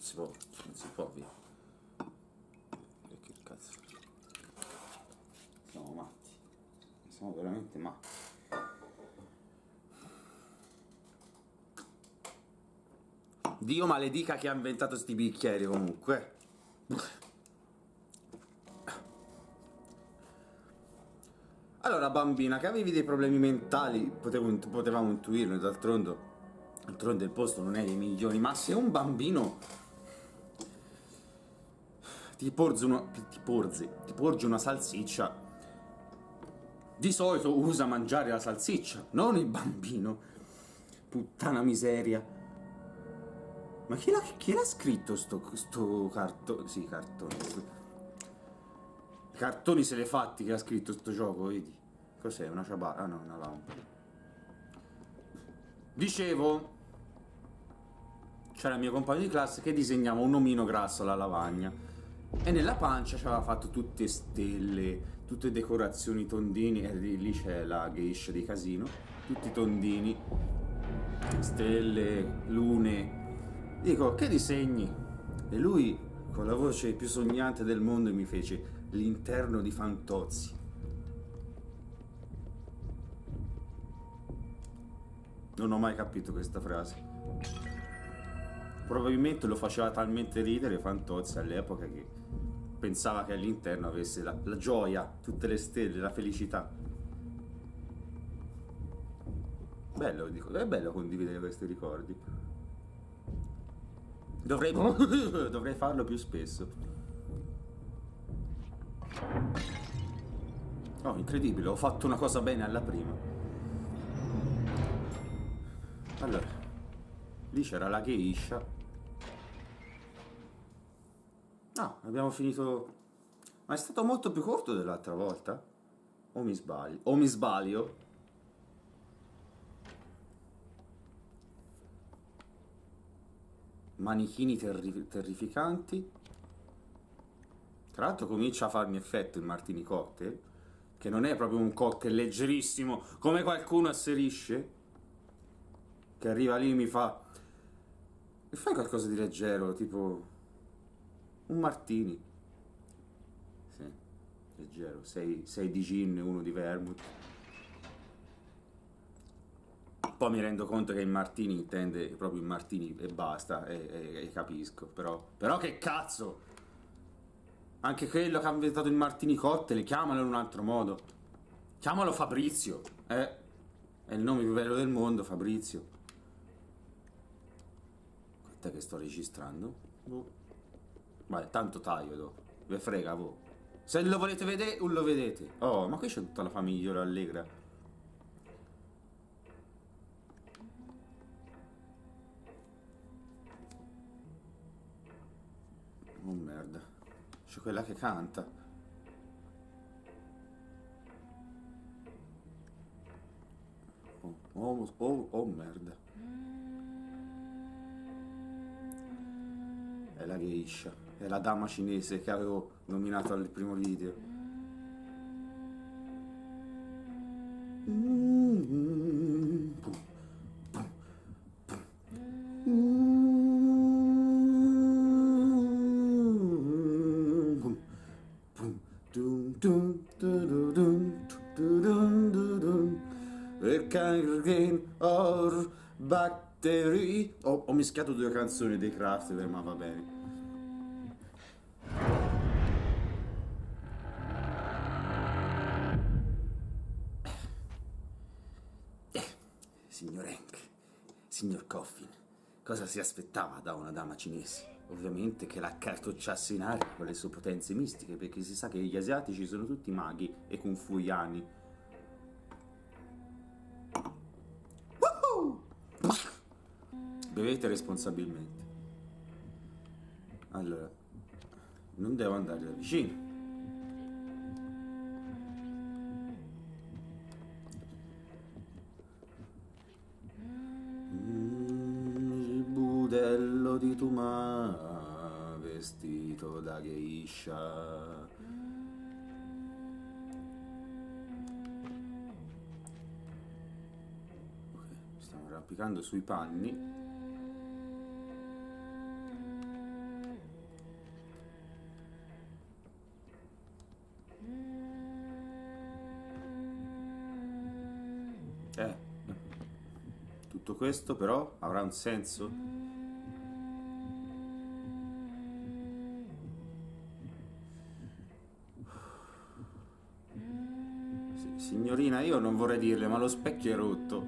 S1: Si può... Non si può, via. E che cazzo? Siamo matti. Siamo veramente matti. Dio maledica chi ha inventato sti bicchieri comunque. Allora, bambina, che avevi dei problemi mentali, potevamo intuirlo, d'altronde il posto non è dei migliori, ma se un bambino ti porge una salsiccia, di solito usa mangiare la salsiccia, non il bambino. Puttana miseria. Ma chi l'ha scritto sto cartone? Sì, cartone. I cartoni se li fatti che ha scritto sto gioco, vedi? Cos'è? Una ciabatta? Ah no, una lampada. Dicevo, c'era il mio compagno di classe che disegnava un omino grasso alla lavagna e nella pancia ci aveva fatto tutte stelle, tutte decorazioni tondini, e lì c'è la geisha di casino, tutti tondini, stelle, lune. Dico, che disegni? E lui, con la voce più sognante del mondo, mi fece l'interno di Fantozzi. Non ho mai capito questa frase. Probabilmente lo faceva talmente ridere Fantozzi all'epoca che pensava che all'interno avesse la gioia, tutte le stelle, la felicità. Bello, dico, è bello condividere questi ricordi. Dovrei farlo più spesso. Oh, incredibile, ho fatto una cosa bene alla prima. Allora, lì c'era la geisha. No, abbiamo finito... Ma è stato molto più corto dell'altra volta? O mi sbaglio? O mi sbaglio? Manichini terrificanti. Tra l'altro comincia a farmi effetto il martini cocktail, che non è proprio un cocktail leggerissimo, come qualcuno asserisce, che arriva lì e mi fa... E fai qualcosa di leggero, tipo... un martini. Sì, leggero. 6 di gin e 1 di vermouth. Poi mi rendo conto che il martini intende proprio il martini e basta, e capisco, però che cazzo! Anche quello che ha inventato il martini cocktail, chiamalo in un altro modo. Chiamalo Fabrizio, è il nome più bello del mondo, Fabrizio. Quant'è che sto registrando? Vai, tanto taglio dopo, ve frega voi. Se lo volete vedere, lo vedete. Oh, ma qui c'è tutta la famiglia allegra. Oh merda. C'è quella che canta. Oh merda. È la geisha. È la dama cinese che avevo nominato al primo video. Or battery. Ho mischiato due canzoni dei Kraftwerk, ma va bene. Signor Hank, signor Coffin, cosa si aspettava da una dama cinese? Ovviamente che la cartocciasse in aria con le sue potenze mistiche, perché si sa che gli asiatici sono tutti maghi e confuiani. Bevete responsabilmente. Allora, non devo andare da vicino. Il budello di Tuma vestito da geisha. Ok, stiamo arrampicando sui panni. Tutto questo però avrà un senso? Signorina, io non vorrei dirle, ma lo specchio è rotto.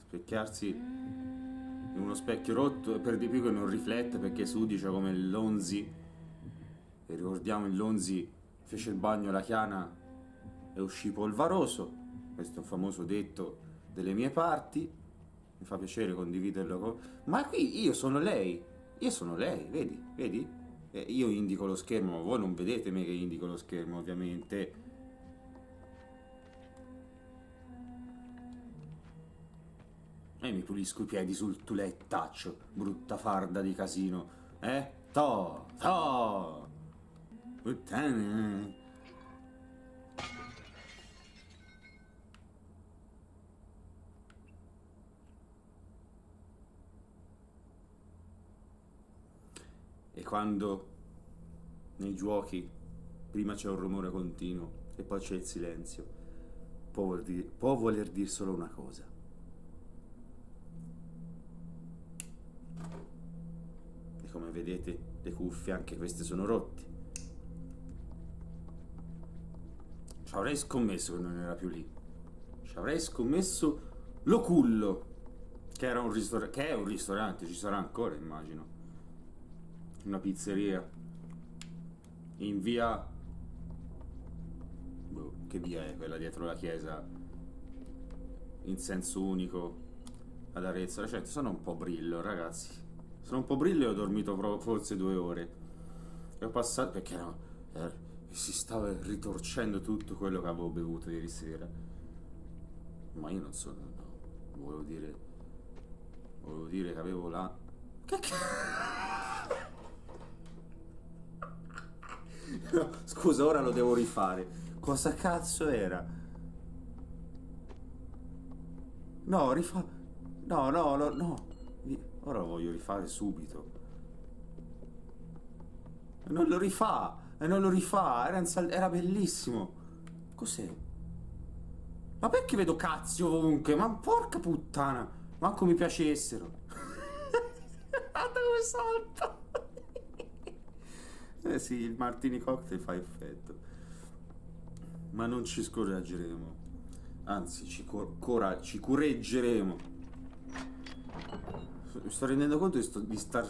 S1: Specchiarsi in uno specchio rotto e per di più che non riflette perché sudicia come il Lonzi. E ricordiamo il Lonzi fece il bagno alla Chiana e uscì polvaroso. Questo è un famoso detto delle mie parti. Mi fa piacere condividerlo con... Ma qui io sono lei, vedi, vedi? Io indico lo schermo, ma voi non vedete me che indico lo schermo, ovviamente. E mi pulisco i piedi sul tulettaccio, brutta farda di casino. To! Puttana! E quando nei giochi prima c'è un rumore continuo e poi c'è il silenzio, può voler dire solo una cosa. E come vedete le cuffie anche queste sono rotte. Ci avrei scommesso che non era più lì. Ci avrei scommesso l'Ocullo, che era un ristorante, che è un ristorante, ci sarà ancora immagino. Una pizzeria in via... Boh, che via è quella dietro la chiesa? In senso unico ad Arezzo. Cioè, sono un po' brillo, ragazzi. Sono un po' brillo e ho dormito forse 2 ore. E ho passato... perché no, si stava ritorcendo tutto quello che avevo bevuto ieri sera. Ma io non sono... No, volevo dire che avevo la... Che No, scusa, ora lo devo rifare. Cosa cazzo era? No, no. Ora lo voglio rifare subito. E non lo rifà. Era bellissimo. Cos'è? Ma perché vedo cazzi ovunque? Ma porca puttana. Manco mi piacessero. Guarda come salta. Eh sì, il martini cocktail fa effetto. Ma non ci scoraggeremo. Anzi, ci correggeremo. Mi sto rendendo conto di star...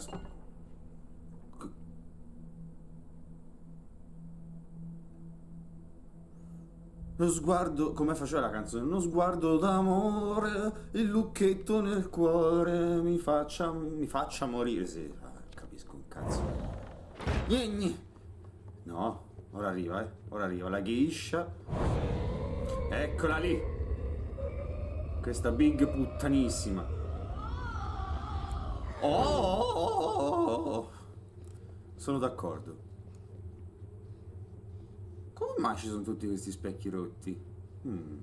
S1: Lo sguardo, come faceva la canzone, uno sguardo d'amore, il lucchetto nel cuore, mi faccia morire. Sì, capisco un cazzo. Gnegni. No, ora arriva, ora arriva la geisha. Eccola lì. Questa big puttanissima. Oh. Sono d'accordo. Come mai ci sono tutti questi specchi rotti? Non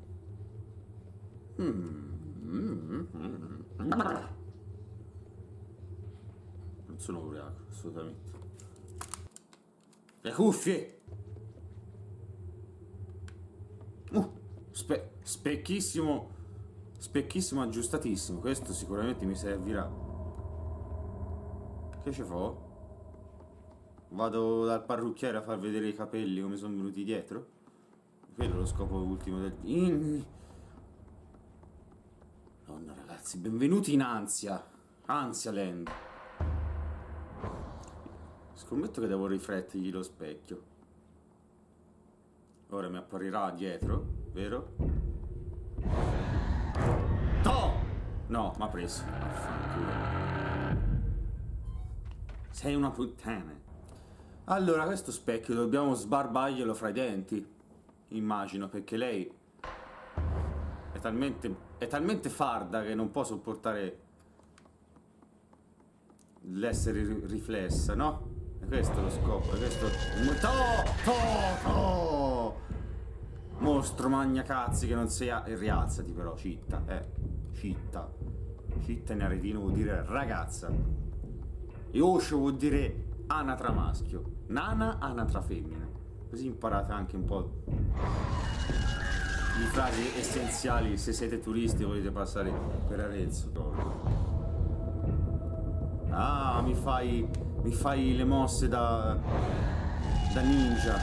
S1: sono ubriaco, assolutamente. Le cuffie! Specchissimo. Specchissimo aggiustatissimo. Questo sicuramente mi servirà. Che ci fa? Vado dal parrucchiere a far vedere i capelli come sono venuti dietro? Quello è lo scopo ultimo del... Madonna ragazzi, benvenuti in Ansia. Ansialand. Scommetto che devo riflettergli lo specchio. Ora mi apparirà dietro, vero? No, m'ha preso. Affanculo. Sei una puttana. Allora, questo specchio dobbiamo sbarbarglielo fra i denti, immagino, perché lei è talmente farda che non può sopportare l'essere riflessa, no? E questo è lo scopo, è questo... Mostro magnacazzi che non sei... Rialzati però, citta, citta. Citta in aretino vuol dire ragazza. E oscio vuol dire anatra maschio. Nana, anatra femmina. Così imparate anche un po' di frasi essenziali se siete turisti e volete passare per Arezzo. Ah, mi fai le mosse da ninja.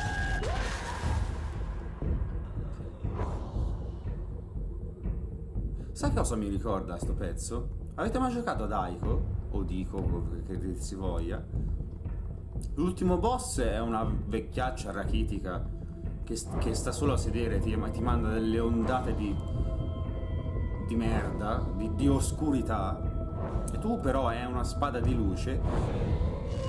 S1: Sai cosa mi ricorda sto pezzo? Avete mai giocato ad Aiko? O Dico, che si voglia? L'ultimo boss è una vecchiaccia rachitica che sta solo a sedere, ti manda delle ondate di merda, di oscurità, e tu però hai una spada di luce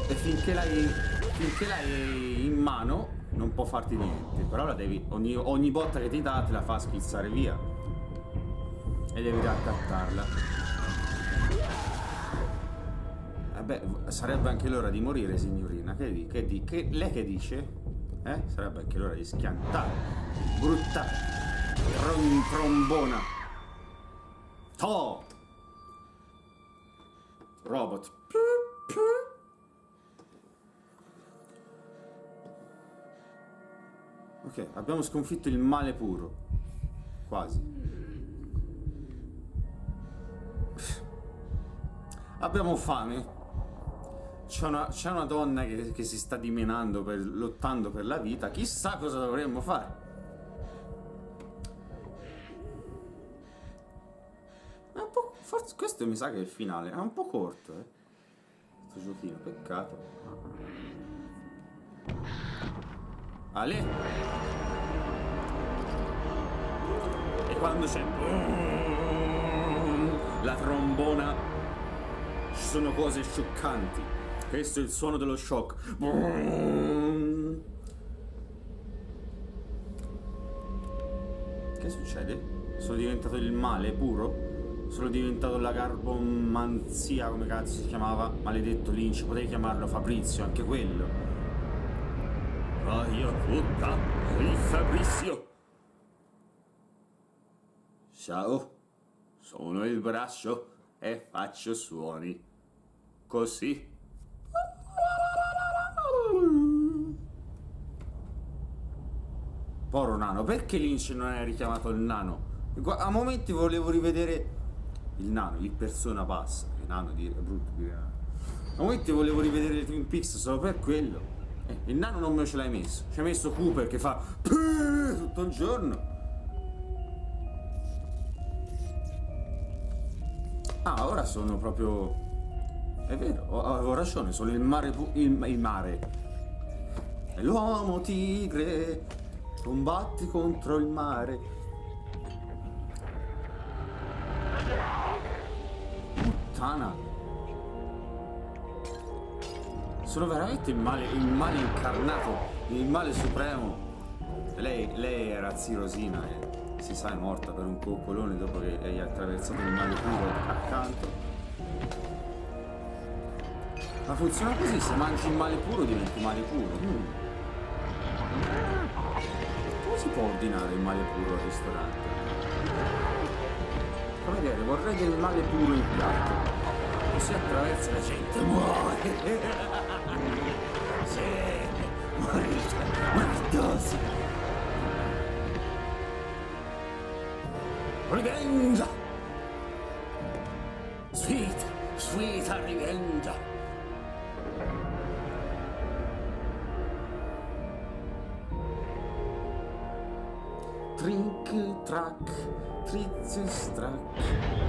S1: e finché l'hai in mano non può farti niente, però la devi, ogni botta che ti dà te la fa schizzare via e devi raccattarla. Beh, sarebbe anche l'ora di morire, signorina. Lei che dice? Sarebbe anche l'ora di schiantare. Brutta trombona. Robot. Ok, abbiamo sconfitto il male puro. Quasi. Abbiamo fame. C'è una donna che si sta dimenando, lottando per la vita. Chissà cosa dovremmo fare. È un po', forse questo mi sa che è il finale. È un po' corto, questo giochino, peccato. Ale. E quando c'è la trombona, ci sono cose scioccanti. Questo è il suono dello shock. Che succede? Sono diventato il male puro? Sono diventato la garbomanzia, come cazzo si chiamava? Maledetto Lynch, potrei chiamarlo Fabrizio, anche quello. Vai a puttana, il Fabrizio! Ciao, sono il braccio e faccio suoni. Così. Povero nano, perché Lynch non ha richiamato il nano? A momenti volevo rivedere il nano, il persona bassa. Il nano è brutto dire nano. A momenti volevo rivedere Twin Peaks solo per quello. Il nano non me ce l'hai messo. Ci hai messo Cooper che fa tutto il giorno. Ah, ora sono proprio... È vero, avevo ragione, sono il mare... il mare. L'uomo tigre. Combatti contro il mare. Puttana. Sono veramente il male incarnato, il male supremo. Lei era Zirosina e si sa è morta per un coccolone dopo che hai attraversato il male puro accanto. Ma funziona così, se mangi il male puro diventi male puro. Come si può ordinare il male puro al ristorante? Come vedere, vorrei del male puro in piatto. Così attraversa la gente muore. Sì, guardosi. Revenge! Sweet, sweet revenge! Trink, track, trizz, strack,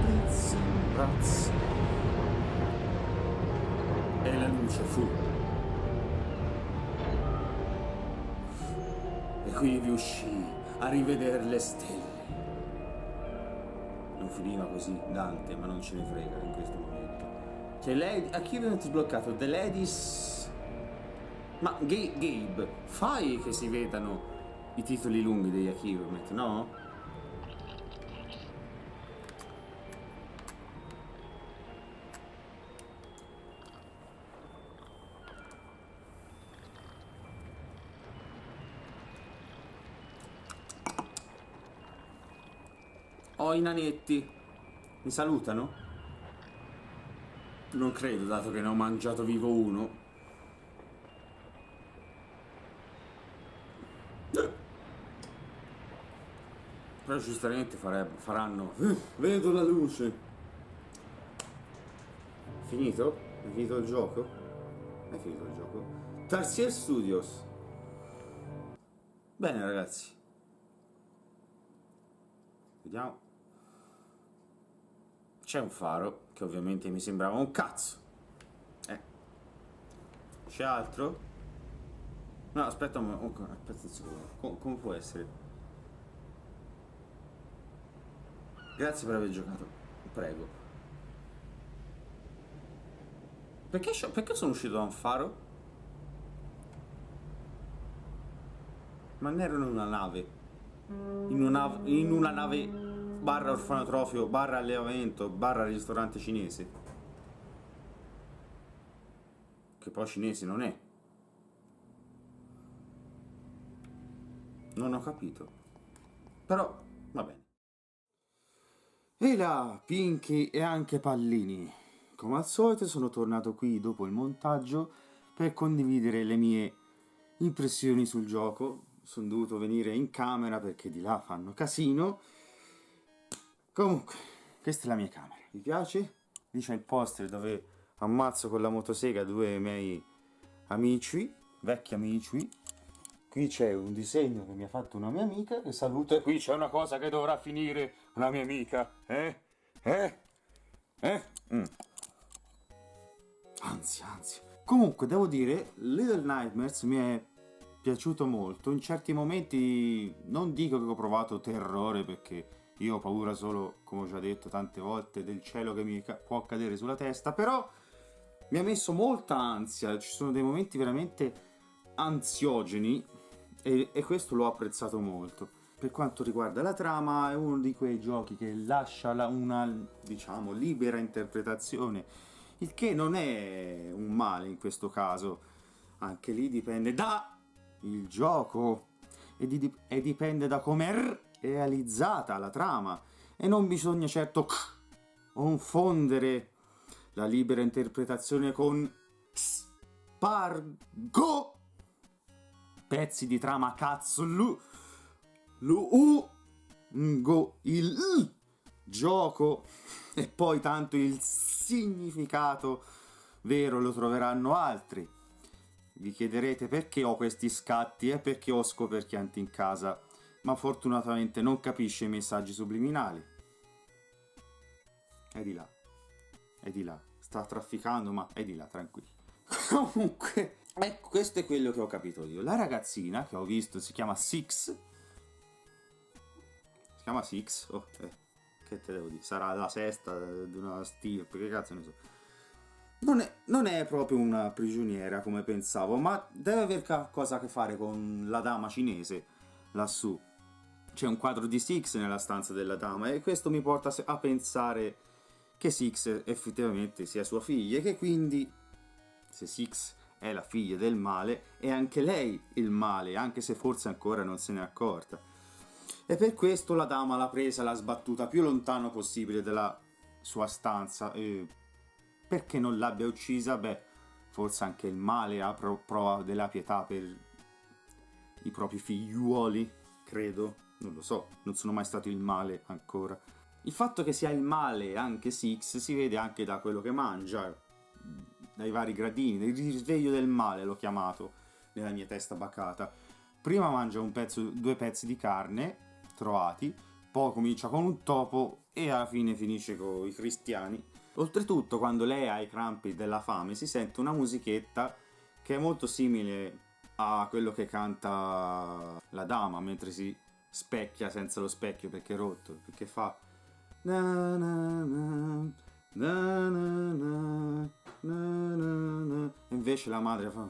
S1: blitz, brazz. E la luce fu. E qui vi uscì a rivedere le stelle. Non finiva così Dante, ma non ce ne frega in questo momento. Cioè lei, a chi avete sbloccato? The Ladies. Ma Gabe, fai che si vedano i titoli lunghi degli achievement, no? Oh, i nanetti. Mi salutano? Non credo, dato che ne ho mangiato vivo uno. Però giustamente faranno. Vedo la luce. Finito? È finito il gioco? È finito il gioco. Tarsier Studios. Bene ragazzi. Vediamo. C'è un faro, che ovviamente mi sembrava un cazzo. C'è altro? No, aspetta un secondo. Come può essere? Grazie per aver giocato. Prego. Perché sono uscito da un faro? Ma non ero in una nave. In una nave barra orfanotrofio, barra allevamento, barra ristorante cinese. Che poi cinese non è. Non ho capito. Però, va bene. E là, Pinky e anche Pallini. Come al solito sono tornato qui dopo il montaggio per condividere le mie impressioni sul gioco. Sono dovuto venire in camera perché di là fanno casino. Comunque, questa è la mia camera. Vi piace? Lì c'è il poster dove ammazzo con la motosega due miei amici, vecchi amici. Qui c'è un disegno che mi ha fatto una mia amica che saluto. E qui c'è una cosa che dovrà finire una mia amica. Anzi. Comunque, devo dire, Little Nightmares mi è piaciuto molto. In certi momenti non dico che ho provato terrore perché io ho paura solo, come ho già detto tante volte, del cielo che mi può cadere sulla testa, però mi ha messo molta ansia. Ci sono dei momenti veramente ansiogeni e questo l'ho apprezzato molto. Per quanto riguarda la trama, è uno di quei giochi che lascia una, diciamo, libera interpretazione, il che non è un male in questo caso. Anche lì dipende da il gioco e dipende da come è realizzata la trama, e non bisogna certo confondere la libera interpretazione con spargo pezzi di trama cazzo il gioco e poi tanto il significato vero lo troveranno altri. Vi chiederete perché ho questi scatti e perché ho scoperchianti in casa, ma fortunatamente non capisce i messaggi subliminali. È di là, sta trafficando, ma è di là, tranquilli. Comunque, ecco, questo è quello che ho capito io. La ragazzina che ho visto si chiama Six. Si chiama Six? Oh, che te devo dire? Sarà la sesta di una stirpe, che cazzo ne so. Non è proprio una prigioniera come pensavo, ma deve aver qualcosa a che fare con la dama cinese lassù. C'è un quadro di Six nella stanza della dama e questo mi porta a pensare che Six effettivamente sia sua figlia e che quindi, se Six è la figlia del male, è anche lei il male, anche se forse ancora non se n'è accorta. E per questo la dama l'ha presa, l'ha sbattuta più lontano possibile dalla sua stanza. Perché non l'abbia uccisa? Beh, forse anche il male ha prova della pietà per i propri figliuoli, credo. Non lo so, non sono mai stato il male ancora. Il fatto che sia il male anche Six si vede anche da quello che mangia, dai vari gradini, il risveglio del male l'ho chiamato nella mia testa bacata. Prima mangia due pezzi di carne trovati, poi comincia con un topo e alla fine finisce con i cristiani. Oltretutto, quando lei ha i crampi della fame, si sente una musichetta che è molto simile a quello che canta la dama mentre si specchia senza lo specchio perché è rotto, perché fa na na na na na na na na, e invece la madre fa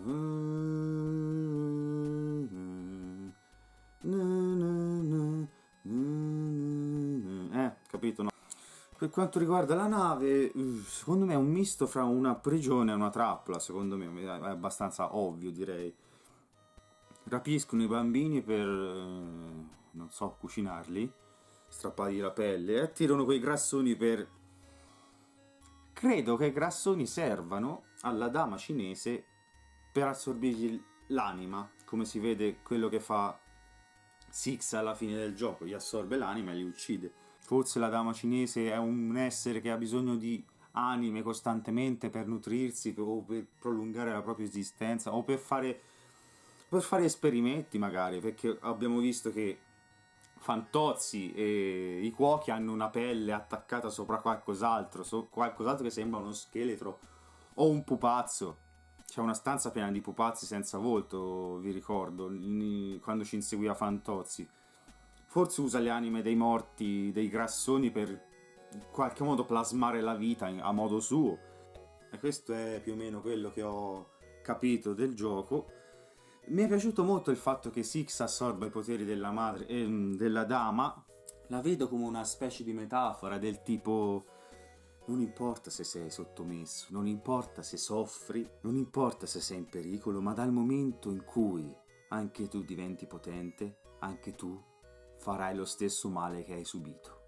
S1: capito, no? Per quanto riguarda la nave, secondo me è un misto fra una prigione e una trappola, secondo me è abbastanza ovvio, direi. Rapiscono i bambini per, non so, cucinarli, strappargli la pelle e attirano quei grassoni per... Credo che i grassoni servano alla dama cinese per assorbirgli l'anima, come si vede quello che fa Six alla fine del gioco, gli assorbe l'anima e li uccide. Forse la dama cinese è un essere che ha bisogno di anime costantemente per nutrirsi o per prolungare la propria esistenza o per fare esperimenti magari, perché abbiamo visto che Fantozzi e i cuochi hanno una pelle attaccata sopra qualcos'altro, qualcos'altro che sembra uno scheletro o un pupazzo. C'è una stanza piena di pupazzi senza volto, vi ricordo, quando ci inseguiva Fantozzi. Forse usa le anime dei morti, dei grassoni, per in qualche modo plasmare la vita a modo suo. E questo è più o meno quello che ho capito del gioco. Mi è piaciuto molto il fatto che Six assorba i poteri della madre della dama. La vedo come una specie di metafora del tipo: non importa se sei sottomesso, non importa se soffri, non importa se sei in pericolo, ma dal momento in cui anche tu diventi potente, anche tu farai lo stesso male che hai subito.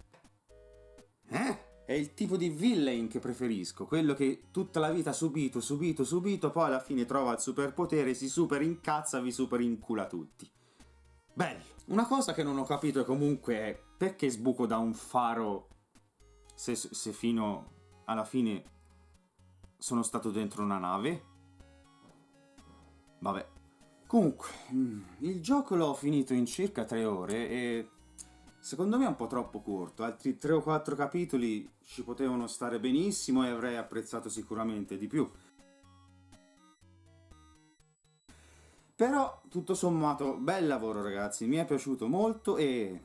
S1: È il tipo di villain che preferisco, quello che tutta la vita ha subito, poi alla fine trova il superpotere, si super incazza, vi super incula tutti. Bello. Una cosa che non ho capito comunque è perché sbuco da un faro se fino alla fine sono stato dentro una nave? Vabbè. Comunque, il gioco l'ho finito in circa 3 ore e secondo me è un po' troppo corto. Altri 3 o 4 capitoli ci potevano stare benissimo e avrei apprezzato sicuramente di più. Però, tutto sommato, bel lavoro ragazzi, mi è piaciuto molto e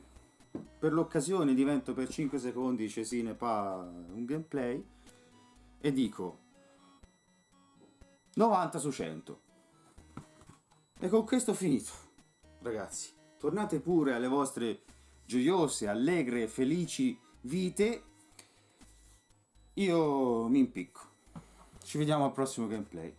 S1: per l'occasione divento per 5 secondi Cesine pa un gameplay e dico 90 su 100. E con questo ho finito, ragazzi. Tornate pure alle vostre gioiose, allegre, felici vite. Io mi impicco. Ci vediamo al prossimo gameplay.